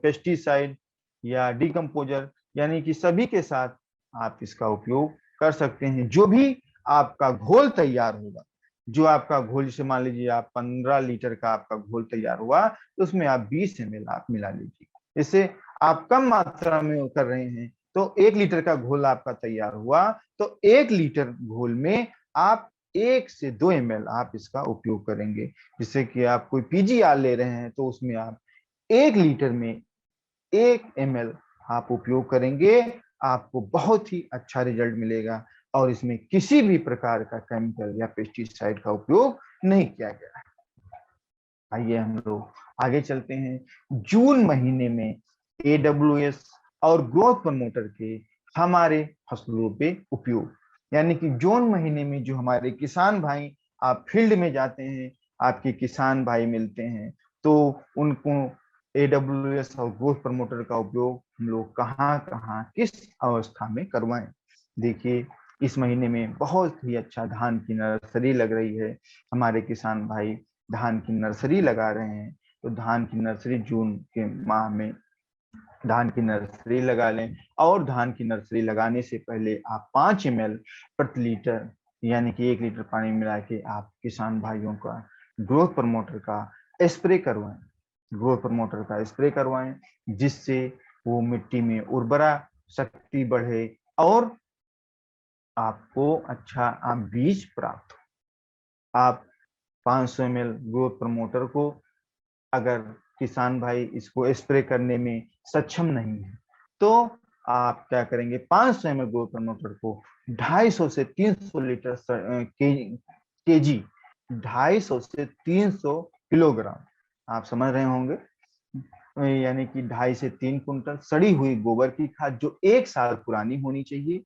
पेस्टिसाइड या डिकम्पोजर, यानी कि सभी के साथ आप इसका उपयोग कर सकते हैं। जो भी आपका घोल तैयार होगा, जो आपका घोल, जैसे मान लीजिए आप 15 लीटर का आपका घोल तैयार हुआ तो उसमें आप 20 ml आप मिला लीजिए। इससे आप कम मात्रा में कर रहे हैं तो 1 लीटर का घोल आपका तैयार हुआ तो 1 लीटर घोल में आप 1 से 2 ml आप इसका उपयोग करेंगे। जिससे कि आप कोई पीजीआर ले रहे हैं तो उसमें आप 1 लीटर में 1 ml आप उपयोग करेंगे, आपको बहुत ही अच्छा रिजल्ट मिलेगा और इसमें किसी भी प्रकार का केमिकल या पेस्टिसाइड का उपयोग नहीं किया गया है। आइए हम लोग आगे चलते हैं। जून महीने में AWS और ग्रोथ प्रमोटर के हमारे फसलों पे उपयोग, यानी कि जून महीने में जो हमारे किसान भाई, आप फील्ड में जाते हैं, आपके किसान भाई मिलते हैं तो उनको AWS और ग्रोथ प्रमोटर का उपयोग हम लोग कहाँ कहाँ किस अवस्था में करवाएं। देखिए, इस महीने में बहुत ही अच्छा धान की नर्सरी लग रही है, हमारे किसान भाई धान की नर्सरी लगा रहे हैं। तो धान की नर्सरी जून के माह में धान की नर्सरी लगा लें और धान की नर्सरी लगाने से पहले आप 5 ml प्रति लीटर, यानी कि 1 लीटर पानी मिला के आप किसान भाइयों का ग्रोथ प्रमोटर का स्प्रे करवाएं। ग्रोथ प्रमोटर का स्प्रे करवाएं जिससे वो मिट्टी में उर्वरा शक्ति बढ़े और आपको अच्छा बीज प्राप्त हो। आप 500 ml ग्रोथ प्रमोटर को, अगर किसान भाई इसको स्प्रे करने में सक्षम नहीं है तो आप क्या करेंगे, 500 ml ग्रोथ प्रमोटर को 250 से 300 लीटर केजी, 250 से 300 किलोग्राम, आप समझ रहे होंगे, यानी कि 2.5 से 3 कुंटल सड़ी हुई गोबर की खाद जो 1 साल पुरानी होनी चाहिए,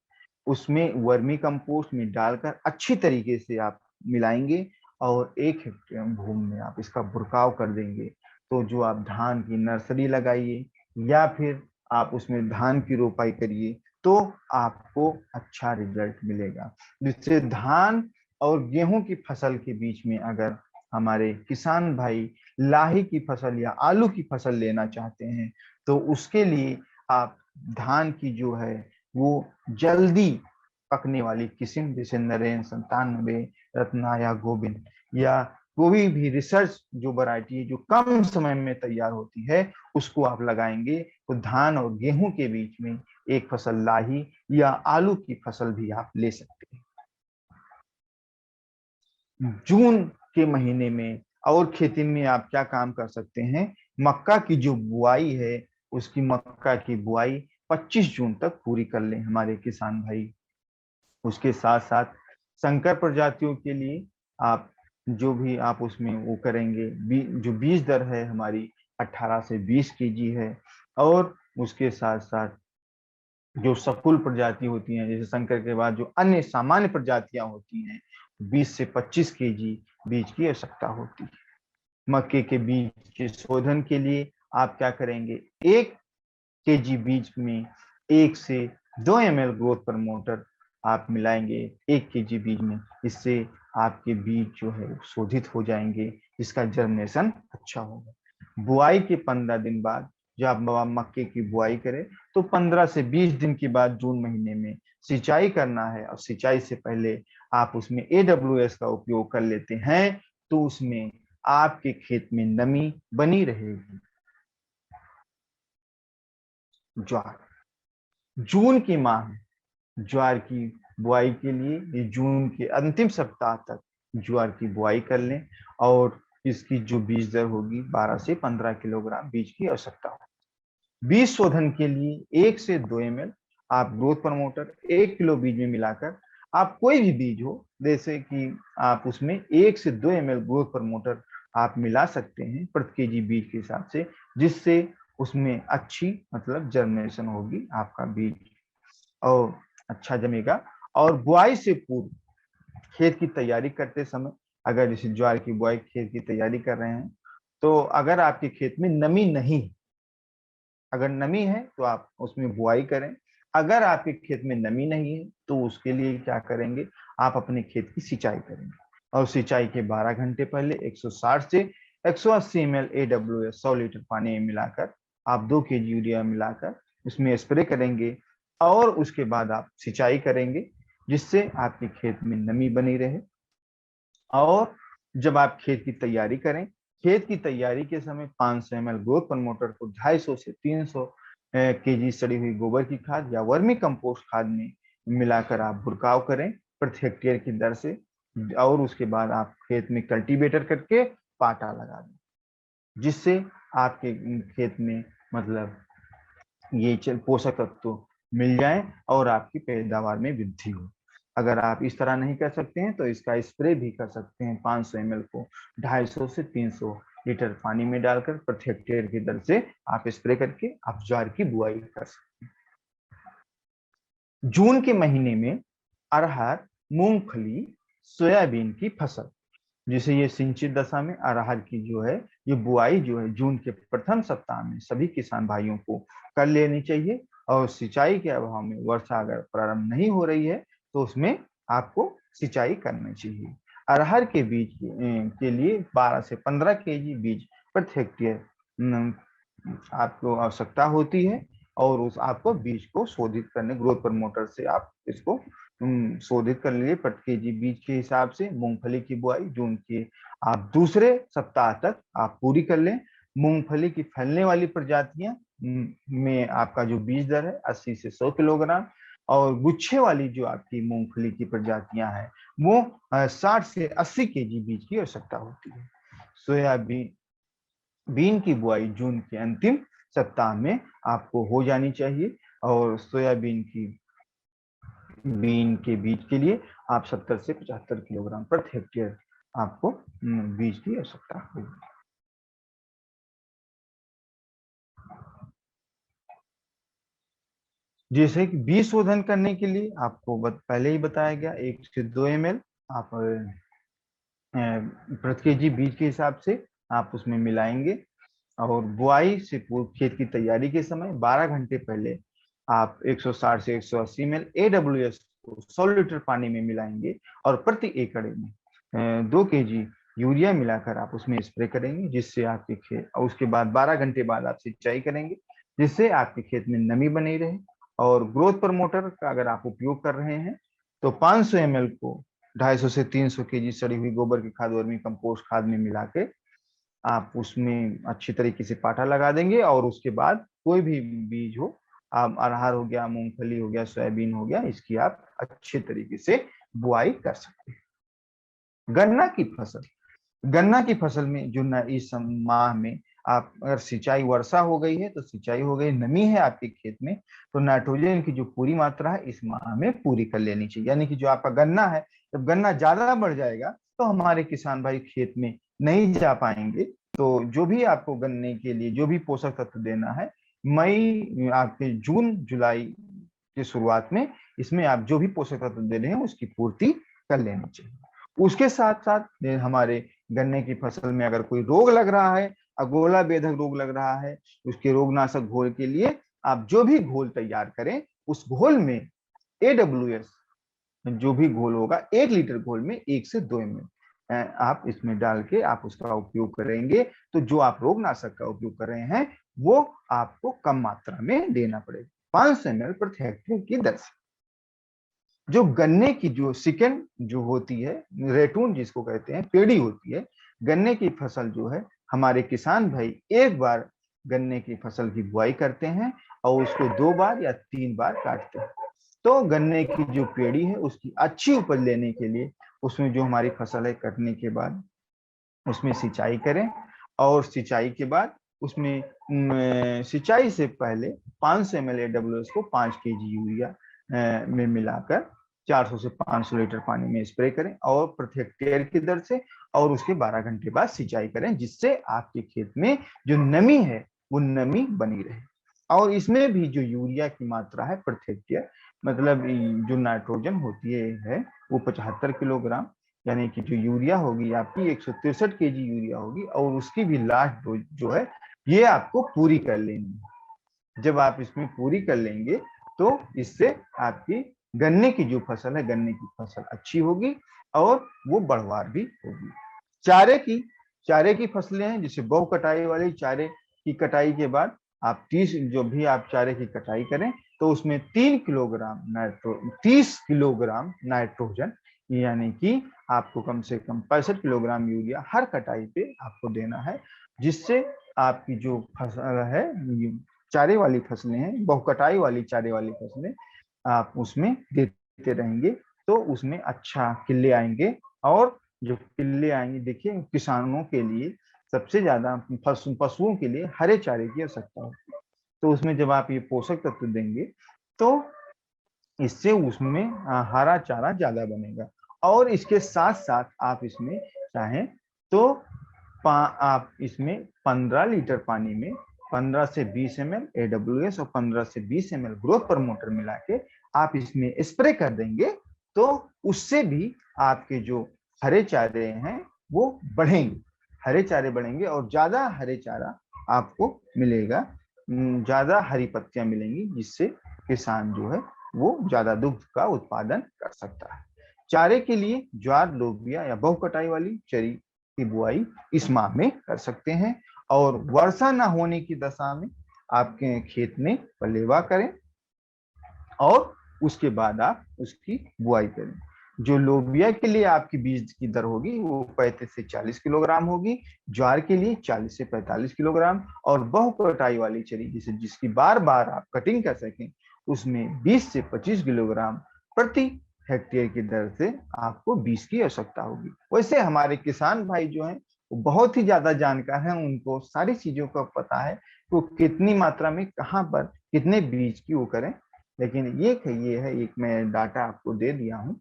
उसमें वर्मी कंपोस्ट में डालकर अच्छी तरीके से आप मिलाएंगे और 1 हेक्टेयर भूमि में आप इसका बुरकाव कर देंगे। तो जो आप धान की नर्सरी लगाइए या फिर आप उसमें धान की रोपाई करिए तो आपको अच्छा रिजल्ट मिलेगा। जिससे धान और गेहूं की फसल के बीच में अगर हमारे किसान भाई लाही की फसल या आलू की फसल लेना चाहते हैं तो उसके लिए आप धान की जो है वो जल्दी पकने वाली किस्म जैसे नरेन 97, रत्ना या गोविंद या कोई भी रिसर्च जो वैरायटी है जो कम समय में तैयार होती है उसको आप लगाएंगे तो धान और गेहूं के बीच में एक फसल लाही या आलू की फसल भी आप ले सकते हैं। जून के महीने में और खेती में आप क्या काम कर सकते हैं, मक्का की जो बुआई है उसकी मक्का की बुआई 25 जून तक पूरी कर लें हमारे किसान भाई। उसके साथ साथ संकर प्रजातियों के लिए आप जो भी आप उसमें वो करेंगे जो बीज दर है हमारी 18 से 20 केजी है। और उसके साथ साथ जो सकुल प्रजाति होती हैं जैसे संकर के बाद जो अन्य सामान्य प्रजातियां होती हैं 20 से 25 केजी बीज की आवश्यकता होती है। मक्के के बीज के शोधन के लिए आप क्या करेंगे, 1 केजी बीज में 1 से 2 ml ग्रोथ प्रमोटर आप मिलाएंगे 1 केजी बीज में। इससे आपके बीज जो है शोधित हो जाएंगे, इसका जर्मिनेशन अच्छा होगा। बुआई के 15 दिन बाद जब आप मक्के की बुआई करें तो 15 से 20 दिन के बाद जून महीने में सिंचाई करना है। और सिंचाई से पहले आप उसमें AWS का उपयोग कर लेते हैं तो उसमें आपके खेत में नमी बनी रहेगी। ज्वार, जून के माह में ज्वार की बुआई के लिए ये जून के अंतिम सप्ताह तक ज्वार की बुआई कर लें और इसकी जो बीज दर होगी 12 से 15 किलोग्राम बीज की आवश्यकता होगी। बीज शोधन के लिए 1 से 2 ml आप ग्रोथ प्रमोटर 1 किलो बीज में मिलाकर आप कोई भी बीज हो जैसे कि आप उसमें 1 से 2 ml ग्रोथ प्रमोटर आप मिला सकते हैं प्रति केजी बीज के हिसाब से, जिससे उसमें अच्छी मतलब जर्मिनेशन होगी, आपका बीज और अच्छा जमेगा। और बुआई से पूर्व खेत की तैयारी करते समय अगर जैसे ज्वार की बुआई खेत की तैयारी कर रहे हैं तो अगर आपके खेत में नमी नहीं, अगर नमी है तो आप उसमें बुआई करें। अगर आपके खेत में नमी नहीं है तो उसके लिए क्या करेंगे, आप अपने खेत की सिंचाई करेंगे और सिंचाई के 12 घंटे पहले 160 से 180 ml AWS 100 लीटर पानी में मिलाकर आप 2 केजी यूरिया मिलाकर उसमें स्प्रे करेंगे और उसके बाद आप सिंचाई करेंगे जिससे आपके खेत में नमी बनी रहे। और जब आप खेत की तैयारी करें, खेत की तैयारी के समय 500 ml ग्रोथ प्रमोटर को 250 से 300 केजी सड़ी हुई गोबर की खाद या वर्मी कंपोस्ट खाद में मिलाकर आप बुरकाव करें प्रति हेक्टेयर की दर से। और उसके बाद आप खेत में कल्टीवेटर करके पाटा लगा दें जिससे आपके खेत में मतलब ये पोषक तत्व तो मिल जाए और आपकी पैदावार में वृद्धि हो। अगर आप इस तरह नहीं कर सकते हैं तो इसका स्प्रे भी कर सकते हैं 500 ml को 250 से 300 लीटर पानी में डालकर प्रति हेक्टेयर की दर से आप स्प्रे करके आप ज्वार की बुआई कर सकते हैं। जून के महीने में अरहर, मूंगफली, सोयाबीन की फसल जिसे ये सिंचित दशा में अरहर की जो है ये बुआई जो है जून के प्रथम सप्ताह में सभी किसान भाइयों को कर लेनी चाहिए। और सिंचाई के अभाव में वर्षा अगर प्रारंभ नहीं हो रही है तो उसमें आपको सिंचाई करनी चाहिए। अरहर के बीज के लिए 12 से 15 केजी बीज प्रति हेक्टेयर आपको आवश्यकता होती है। और उस आपको बीज को शोधित करने ग्रोथ प्रमोटर से आप इसको शोधित कर लीजिए प्रति केजी बीज के हिसाब से। मूंगफली की बुआई जून के आप दूसरे सप्ताह तक आप पूरी कर लें। मूंगफली की फैलने वाली प्रजातियां में आपका जो बीज दर है 80 से 100 किलोग्राम और गुच्छे वाली जो आपकी मूंगफली की प्रजातियां हैं वो 60 से 80 केजी बीज की आवश्यकता होती है। सोयाबीन की बुआई जून के अंतिम सप्ताह में आपको हो जानी चाहिए और सोयाबीन की बीन के बीज के लिए आप 70 से 75 किलोग्राम प्रति हेक्टेयर आपको बीज की आवश्यकता होगी। जैसे कि बीज शोधन करने के लिए आपको पहले ही बताया गया 1 से 2 ml आप प्रति केजी बीज के हिसाब से आप उसमें मिलाएंगे। और बुआई से पूर्व खेत की तैयारी के समय 12 घंटे पहले आप 160 से 180 ml AWS को 100 लीटर पानी में मिलाएंगे और प्रति एकड़ में 2 केजी यूरिया मिलाकर आप उसमें स्प्रे करेंगे, जिससे आपके खेत, और उसके बाद 12 घंटे बाद आप सिंचाई करेंगे, जिससे आपके खेत में नमी बनी रहे। और ग्रोथ प्रमोटर का अगर आप उपयोग कर रहे हैं तो 500 ml को 250 से 300 केजी सड़ी हुई गोबर की खाद, वर्मी कंपोस्ट खाद में मिला के आप उसमें अच्छी तरीके से पाटा लगा देंगे। और उसके बाद कोई भी बीज हो, आप अरहर हो गया, मूंगफली हो गया, सोयाबीन हो गया, इसकी आप अच्छे तरीके से बुआई कर सकते हैं। गन्ना की फसल, गन्ना की फसल में जो इस माह में आप अगर सिंचाई वर्षा हो गई है तो सिंचाई हो गई, नमी है आपके खेत में, तो नाइट्रोजन की जो पूरी मात्रा है इस माह में पूरी कर लेनी चाहिए। यानी कि जो आपका गन्ना है, जब गन्ना ज्यादा बढ़ जाएगा तो हमारे किसान भाई खेत में नहीं जा पाएंगे। तो जो भी आपको गन्ने के लिए जो भी पोषक तत्व देना है, मई आपके जून जुलाई की शुरुआत में इसमें आप जो भी पोषक तत्व दे रहे हैं उसकी पूर्ति कर लेनी चाहिए। उसके साथ साथ हमारे गन्ने की फसल में अगर कोई रोग लग रहा है, अगोला बेधक रोग लग रहा है, उसके रोगनाशक घोल के लिए आप जो भी घोल तैयार करें, उस घोल में AWS जो भी घोल होगा 1 लीटर घोल में 1 से 2 ml आप इसमें डाल के आप उसका उपयोग करेंगे, तो जो आप रोगनाशक का उपयोग कर रहे हैं वो आपको कम मात्रा में देना पड़ेगा, 500 ml प्रति हेक्टेयर की दर से। जो गन्ने की जो सेकंड जो होती है, रेटून जिसको कहते हैं, पेड़ी होती है, गन्ने की फसल जो है, हमारे किसान भाई एक बार गन्ने की फसल की बुआई करते हैं और उसको 2 बार या 3 बार काटते हैं। तो गन्ने की जो पेड़ी है उसकी अच्छी उपज लेने के लिए उसमें जो हमारी फसल है कटने के बाद उसमें सिंचाई करें। और सिंचाई के बाद उसमें सिंचाई से पहले 500 ml AWS को 5 केजी यूरिया में मिलाकर 400 से 500 लीटर पानी में स्प्रे करें और प्रति हेक्टेयर की दर से, और उसके 12 घंटे बाद सिंचाई करें, जिससे आपके खेत में जो नमी है वो नमी बनी रहे। और इसमें भी जो यूरिया की मात्रा है प्रति हेक्टेयर, मतलब जो नाइट्रोजन होती है वो 75 किलोग्राम, यानी कि जो यूरिया होगी आपकी 163 केजी यूरिया होगी, और उसकी भी लास्ट डोज जो है ये आपको पूरी कर लेनी है। जब आप इसमें पूरी कर लेंगे तो इससे आपकी गन्ने की जो फसल है, गन्ने की फसल अच्छी होगी और वो बढ़वार भी होगी। चारे की फसलें हैं, जैसे बहु कटाई वाली चारे की कटाई के बाद आप 30 जो भी आप चारे की कटाई करें तो उसमें 30 किलोग्राम नाइट्रोजन, यानी कि आपको कम से कम 65 किलोग्राम यूरिया हर कटाई पे आपको देना है, जिससे आपकी जो फसल है, चारे वाली फसलें हैं, बहुकटाई वाली चारे वाली फसलें आप उसमें देते रहेंगे तो उसमें अच्छा किले आएंगे। और जो किले आएंगे, देखिए किसानों के लिए सबसे ज्यादा पशुओं के लिए हरे चारे की आवश्यकता होती है, तो उसमें जब आप ये पोषक तत्व देंगे तो इससे उसमें हरा चारा ज्यादा बनेगा। और इसके साथ साथ आप इसमें चाहें तो आप इसमें 15 लीटर पानी में 15 से 20 ml AWS और 15 से 20 ml ग्रोथ प्रमोटर मिला के आप इसमें स्प्रे कर देंगे, तो उससे भी आपके जो हरे चारे हैं वो बढ़ेंगे, हरे चारे बढ़ेंगे और ज्यादा हरे चारा आपको मिलेगा, ज्यादा हरी पत्तियां मिलेंगी, जिससे किसान जो है वो ज्यादा दुग्ध का उत्पादन कर सकता है। चारे के लिए ज्वार, लोबिया या बहुकटाई वाली चरी की बुआई इस माह में कर सकते हैं। और वर्षा न होने की दशा में आपके खेत में पलेवा करें और उसके बाद आप उसकी बुआई करें। जो लोबिया के लिए आपकी बीज की दर होगी वो 35 से 40 किलोग्राम होगी, ज्वार के लिए 40 से 45 किलोग्राम, और बहुकटाई वाली चरी जिसकी बार बार आप कटिंग कर सकें उसमें 20 से 25 किलोग्राम प्रति हेक्टेयर की दर से आपको बीज की आवश्यकता होगी। वैसे हमारे किसान भाई जो हैं वो बहुत ही ज्यादा जानकार हैं, उनको सारी चीजों का पता है तो कितनी मात्रा में कहाँ पर कितने बीज की वो करें, लेकिन ये है एक मैं डाटा आपको दे दिया हूँ।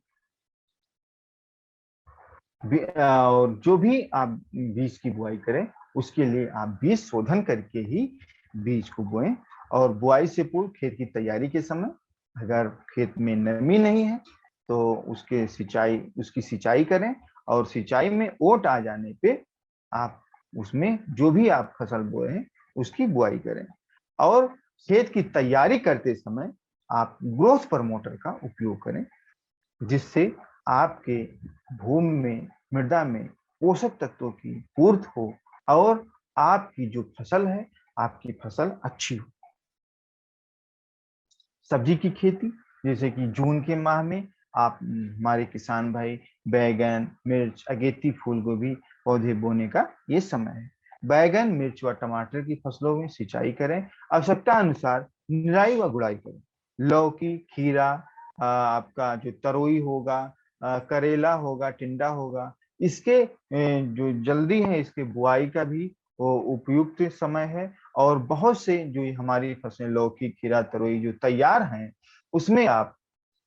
और जो भी आप बीज की बुआई करें उसके लिए आप बीज शोधन करके ही बीज को बोएं। और बुआई से पूर्व खेत की तैयारी के समय अगर खेत में नमी नहीं है तो उसकी सिंचाई करें, और सिंचाई में ओट आ जाने पे आप उसमें जो भी आप फसल बोए हैं उसकी बुआई करें। और खेत की तैयारी करते समय आप ग्रोथ प्रमोटर का उपयोग करें, जिससे आपके भूमि में, मृदा में पोषक तत्वों की पूर्ति हो और आपकी जो फसल है, आपकी फसल अच्छी हो। सब्जी की खेती, जैसे कि जून के माह में आप हमारे किसान भाई बैगन, मिर्च, अगेती, फूल गोभी पौधे बोने का ये समय है। बैगन, मिर्च व टमाटर की फसलों में सिंचाई करें, आवश्यकता अनुसार निराई व गुड़ाई करें। लौकी, खीरा, आपका जो तरोई होगा, करेला होगा, टिंडा होगा, इसके जो जल्दी है इसके बुआई का भी वो उपयुक्त समय है। और बहुत से जो हमारी फसलें लौकी, खीरा, तरोई जो तैयार हैं, उसमें आप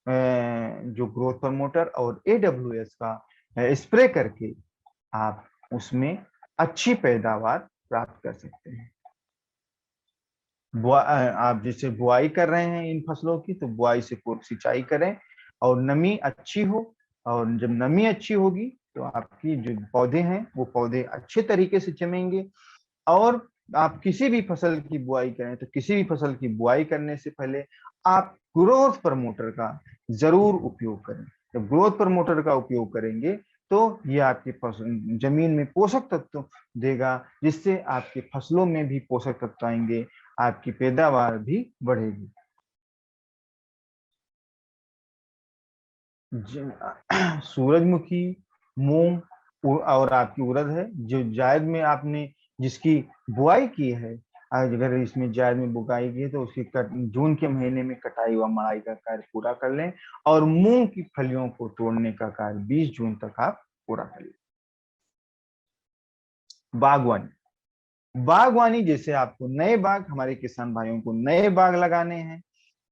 जो ग्रोथ प्रमोटर और AWS का स्प्रे करके आप उसमें अच्छी पैदावार प्राप्त कर सकते हैं। आप जैसे बुआई कर रहे हैं इन फसलों की, तो बुआई से पूर्व सिंचाई करें और नमी अच्छी हो। और जब नमी अच्छी होगी तो आपकी जो पौधे हैं वो पौधे अच्छे तरीके से जमेंगे। और आप किसी भी फसल की बुआई करें तो किसी भी फसल की बुआई करने से पहले आप ग्रोथ प्रमोटर का जरूर उपयोग करें। जब ग्रोथ प्रमोटर का उपयोग करेंगे तो ये आपके जमीन में पोषक तत्व देगा, जिससे आपके फसलों में भी पोषक तत्व आएंगे, आपकी पैदावार भी बढ़ेगी। सूरजमुखी, मूंग और आपकी उड़द है, जो जायद में आपने जिसकी बुआई की है, अगर इसमें जायद में बुआई की है तो उसकी जून के महीने में कटाई व मड़ाई का कार्य पूरा कर लें। और मूंग की फलियों को तोड़ने का कार्य 20 जून तक आप पूरा कर लें। बागवानी, बागवानी जैसे आपको नए बाग, हमारे किसान भाइयों को नए बाग लगाने हैं,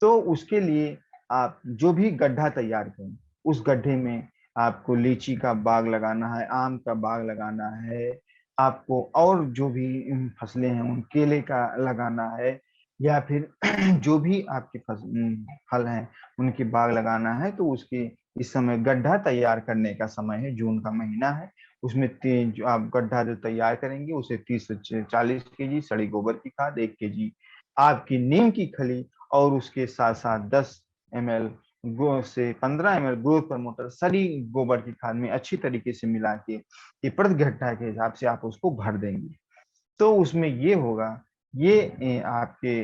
तो उसके लिए आप जो भी गड्ढा तैयार करें, उस गड्ढे में आपको लीची का बाग लगाना है, आम का बाग लगाना है, आपको और जो भी फसलें हैं उन केले का लगाना है, या फिर जो भी आपके फल हैं उनके बाग लगाना है, तो उसके इस समय गड्ढा तैयार करने का समय है, जून का महीना है। उसमें जो आप गड्ढा जो तैयार करेंगे उसे 30 से 40 केजी सड़ी गोबर की खाद, 1 केजी आपकी नीम की खली, और उसके साथ साथ 10 ml से 15 ml ग्रोथ प्रमोटर सड़ी गोबर की खाद में अच्छी तरीके से मिला के प्रति गड्ढा के हिसाब से आप उसको भर देंगे। तो उसमें ये होगा, ये आपके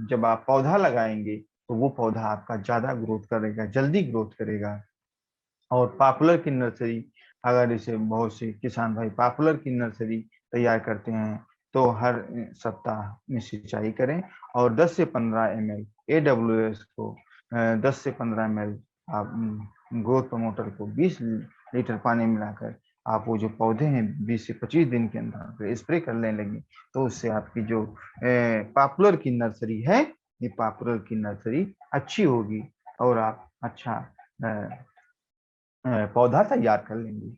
जब आप पौधा लगाएंगे तो वो पौधा आपका ज्यादा ग्रोथ करेगा, जल्दी ग्रोथ करेगा। और पॉपुलर की नर्सरी, अगर इसे बहुत से किसान भाई पॉपुलर की नर्सरी तैयार करते हैं तो हर सप्ताह में सिंचाई करें, और 10 से 15 ml AWS को 10 से 15 ml आप ग्रोथ प्रमोटर को 20 लीटर पानी मिलाकर आप वो जो पौधे हैं 20 से 25 दिन के अंदर स्प्रे करने लगे, तो उससे आपकी जो पॉपुलर की नर्सरी है, ये पॉपुलर की नर्सरी अच्छी होगी और आप अच्छा पौधा तैयार कर लेंगे।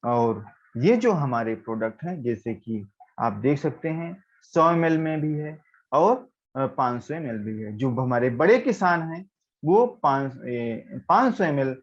और ये जो हमारे प्रोडक्ट हैं, जैसे कि आप देख सकते हैं 100 ml में भी है और 500 ml भी है। जो हमारे बड़े किसान हैं वो 500 ml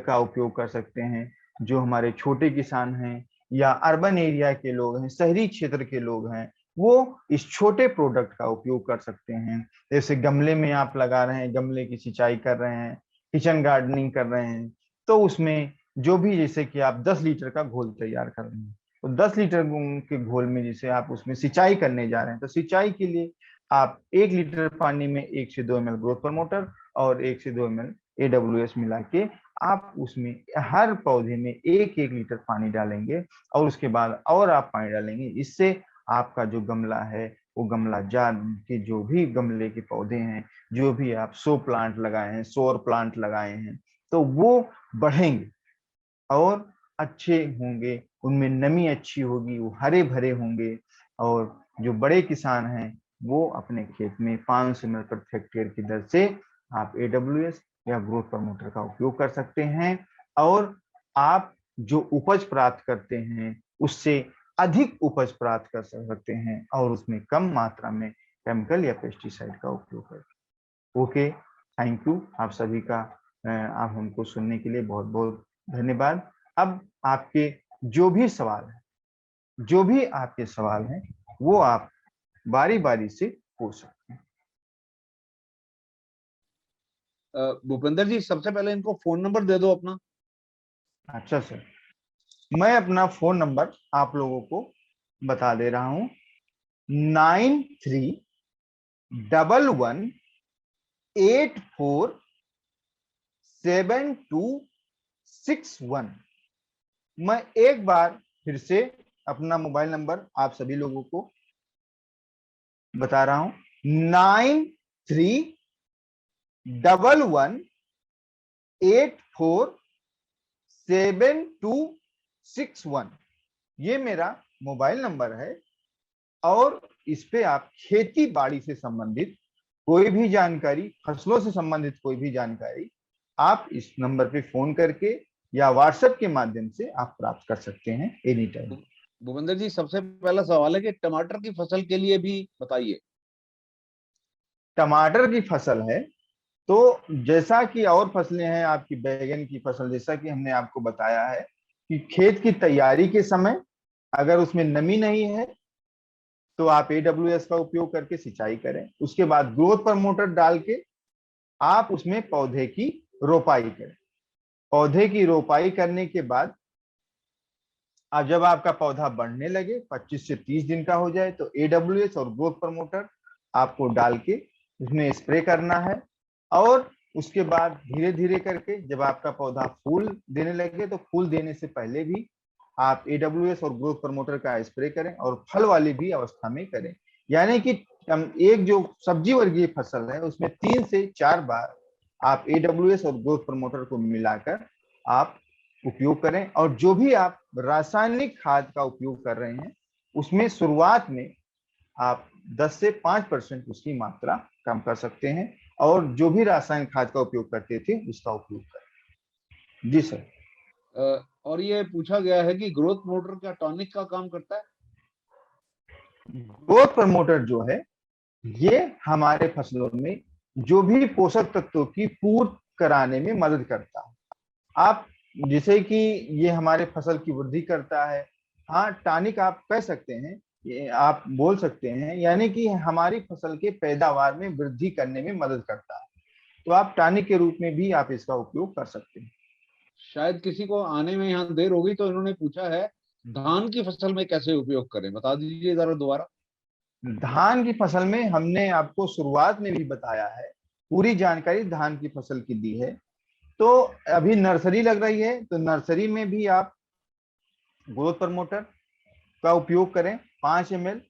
का उपयोग कर सकते हैं। जो हमारे छोटे किसान हैं या अर्बन एरिया के लोग हैं, शहरी क्षेत्र के लोग हैं, वो इस छोटे प्रोडक्ट का उपयोग कर सकते हैं। जैसे गमले में आप लगा रहे हैं, गमले की सिंचाई कर रहे हैं, किचन गार्डनिंग कर रहे हैं, तो उसमें जो भी, जैसे कि आप 10 लीटर का घोल तैयार कर रहे हैं, तो 10 लीटर के घोल में जैसे आप उसमें सिंचाई करने जा रहे हैं, तो सिंचाई के लिए आप 1 लीटर पानी में 1 से 2 ml ग्रोथ प्रमोटर और 1 से 2 ml AWS मिला के आप उसमें हर पौधे में 1-1 लीटर पानी डालेंगे, और उसके बाद और आप पानी डालेंगे। इससे आपका जो गमला है, वो गमला जान के जो भी गमले के पौधे हैं, जो भी आप शो प्लांट लगाए हैं, शोर प्लांट लगाए हैं, तो वो बढ़ेंगे और अच्छे होंगे, उनमें नमी अच्छी होगी, वो हरे भरे होंगे। और जो बड़े किसान हैं वो अपने खेत में 500 ml प्रति हेक्टेयर की दर से आप AWS या ग्रोथ प्रमोटर का उपयोग कर सकते हैं, और आप जो उपज प्राप्त करते हैं उससे अधिक उपज प्राप्त कर सकते हैं, और उसमें कम मात्रा में केमिकल या पेस्टिसाइड का उपयोग करके। ओके, थैंक यू आप सभी का, आप हमको सुनने के लिए बहुत बहुत धन्यवाद। अब आपके जो भी सवाल है, जो भी आपके सवाल हैं, वो आप बारी बारी से पूछ सकते हैं। भूपेंद्र जी, सबसे पहले इनको फोन नंबर दे दो अपना। अच्छा सर, मैं अपना फोन नंबर आप लोगों को बता दे रहा हूं। 9311847261। मैं एक बार फिर से अपना मोबाइल नंबर आप सभी लोगों को बता रहा हूं। 9311847261, ये मेरा मोबाइल नंबर है। और इस पे आप खेती बाड़ी से संबंधित कोई भी जानकारी, फसलों से संबंधित कोई भी जानकारी आप इस नंबर पे फोन करके या व्हाट्सएप के माध्यम से आप प्राप्त कर सकते हैं एनी टाइम। भूपेंद्र जी, सबसे पहला सवाल है कि टमाटर की फसल के लिए भी बताइए। टमाटर की फसल है तो जैसा कि और फसलें हैं, आपकी बैगन की फसल, जैसा कि हमने आपको बताया है कि खेत की तैयारी के समय अगर उसमें नमी नहीं है तो आप AWS का उपयोग करके सिंचाई करें। उसके बाद ग्रोथ प्रमोटर डाल के आप उसमें पौधे की रोपाई करें। पौधे की रोपाई करने के बाद जब आपका पौधा बढ़ने लगे, 25 से 30 दिन का हो जाए, तो AWS और ग्रोथ प्रमोटर आपको डाल के उसमें स्प्रे करना है। और उसके बाद धीरे धीरे करके जब आपका पौधा फूल देने लगे, तो फूल देने से पहले भी आप AWS और ग्रोथ प्रमोटर का स्प्रे करें, और फल वाली भी अवस्था में करें। यानी कि एक जो सब्जी वर्गीय फसल है उसमें 3 से 4 बार आप AWS और ग्रोथ प्रमोटर को मिलाकर आप उपयोग करें। और जो भी आप रासायनिक खाद का उपयोग कर रहे हैं उसमें शुरुआत में आप 10 से 5% उसकी मात्रा कम कर सकते हैं, और जो भी रासायनिक खाद का उपयोग करते थे उसका उपयोग करें। जी सर। और ये पूछा गया है कि ग्रोथ प्रमोटर क्या टॉनिक का काम करता है? ग्रोथ प्रमोटर जो है ये हमारे फसलों में जो भी पोषक तत्वों की पूर्ति कराने में मदद करता है। आप जैसे कि ये हमारे फसल की वृद्धि करता है, हाँ टॉनिक आप कह सकते हैं, ये आप बोल सकते हैं, यानी कि हमारी फसल के पैदावार में वृद्धि करने में मदद करता है। तो आप टॉनिक के रूप में भी आप इसका उपयोग कर सकते हैं। शायद किसी को आने में यहाँ देर होगी, तो इन्होंने पूछा है धान की फसल में कैसे उपयोग करें, बता दीजिए जरा दोबारा। धान की फसल में हमने आपको शुरुआत में भी बताया है, पूरी जानकारी धान की फसल की दी है। तो अभी नर्सरी लग रही है, तो नर्सरी में भी आप ग्रोथ प्रमोटर का उपयोग करें। 5 ml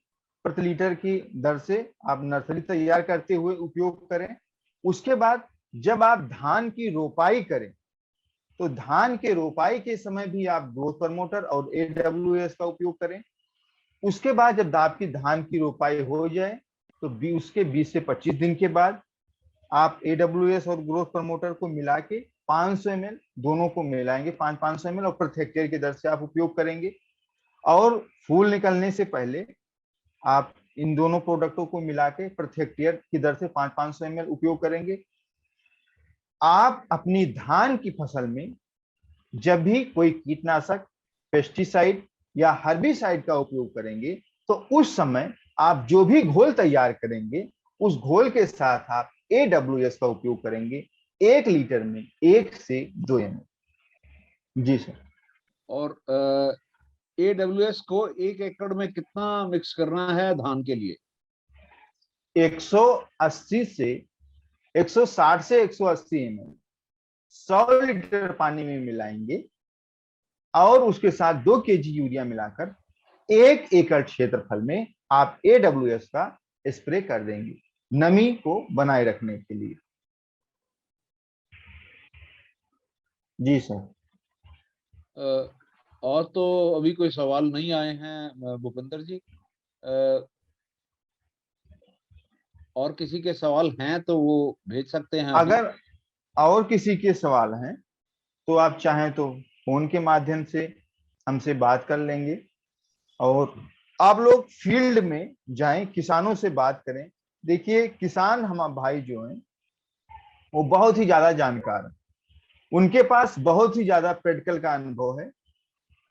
प्रति लीटर की दर से आप नर्सरी तैयार करते हुए उपयोग करें। उसके बाद जब आप धान की रोपाई करें, तो धान के रोपाई के समय भी आप ग्रोथ प्रमोटर और AWS का उपयोग करें। उसके बाद जब आपकी धान की रोपाई हो जाए, तो उसके 20 से 25 दिन के बाद आप AWS और ग्रोथ प्रमोटर को मिला के 500 ml दोनों को मिलाएंगे, 500 ml, और प्रति हेक्टेयर की दर से आप उपयोग करेंगे। और फूल निकलने से पहले आप इन दोनों प्रोडक्टों को मिला के प्रति हेक्टेयर की दर से 500 ml उपयोग करेंगे। आप अपनी धान की फसल में जब भी कोई कीटनाशक, पेस्टिसाइड या हर्बिसाइड का उपयोग करेंगे, तो उस समय आप जो भी घोल तैयार करेंगे उस घोल के साथ आप AWS का उपयोग करेंगे 1 लीटर में 1 से 2 ml। जी सर। और AWS को 1 एकड़ में कितना मिक्स करना है धान के लिए? 180 से 160 से 180 ml 100 लीटर पानी में मिलाएंगे, और उसके साथ 2 kg यूरिया मिलाकर 1 एकड़ क्षेत्रफल में आप AWS का स्प्रे कर देंगे, नमी को बनाए रखने के लिए। जी सर। और तो अभी कोई सवाल नहीं आए हैं भूपेंद्र जी। और किसी के सवाल हैं तो वो भेज सकते हैं अभी। अगर और किसी के सवाल हैं तो आप चाहें तो फोन के माध्यम से हमसे बात कर लेंगे, और आप लोग फील्ड में जाएं, किसानों से बात करें, देखिए किसान हम भाई जो हैं वो बहुत ही ज्यादा जानकार हैं, उनके पास बहुत ही ज्यादा प्रैक्टिकल का अनुभव है।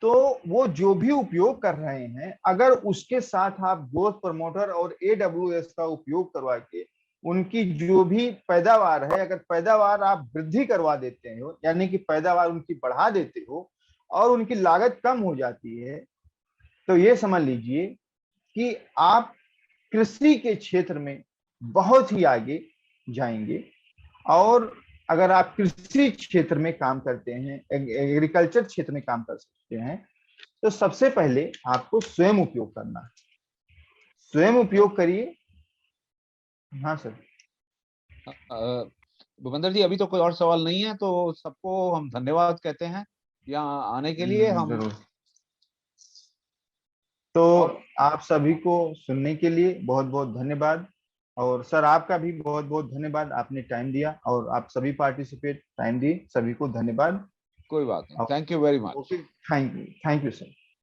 तो वो जो भी उपयोग कर रहे हैं, अगर उसके साथ आप ग्रोथ प्रमोटर और AWS का उपयोग करवा के उनकी जो भी पैदावार है, अगर पैदावार आप वृद्धि करवा देते हो, यानी कि पैदावार उनकी बढ़ा देते हो और उनकी लागत कम हो जाती है, तो ये समझ लीजिए कि आप कृषि के क्षेत्र में बहुत ही आगे जाएंगे। और अगर आप कृषि क्षेत्र में काम करते हैं, एग्रीकल्चर क्षेत्र में काम कर सकते हैं, तो सबसे पहले आपको स्वयं उपयोग करना है। स्वयं उपयोग करिए। हाँ सर। भूपेंद्र जी, अभी तो कोई और सवाल नहीं है, तो सबको हम धन्यवाद कहते हैं यहाँ आने के लिए। हम जरूर। तो और आप सभी को सुनने के लिए बहुत बहुत धन्यवाद। और सर आपका भी बहुत बहुत धन्यवाद, आपने टाइम दिया और आप सभी पार्टिसिपेट टाइम दिए, सभी को धन्यवाद। कोई बात नहीं, thank you very much. Okay, thank you sir.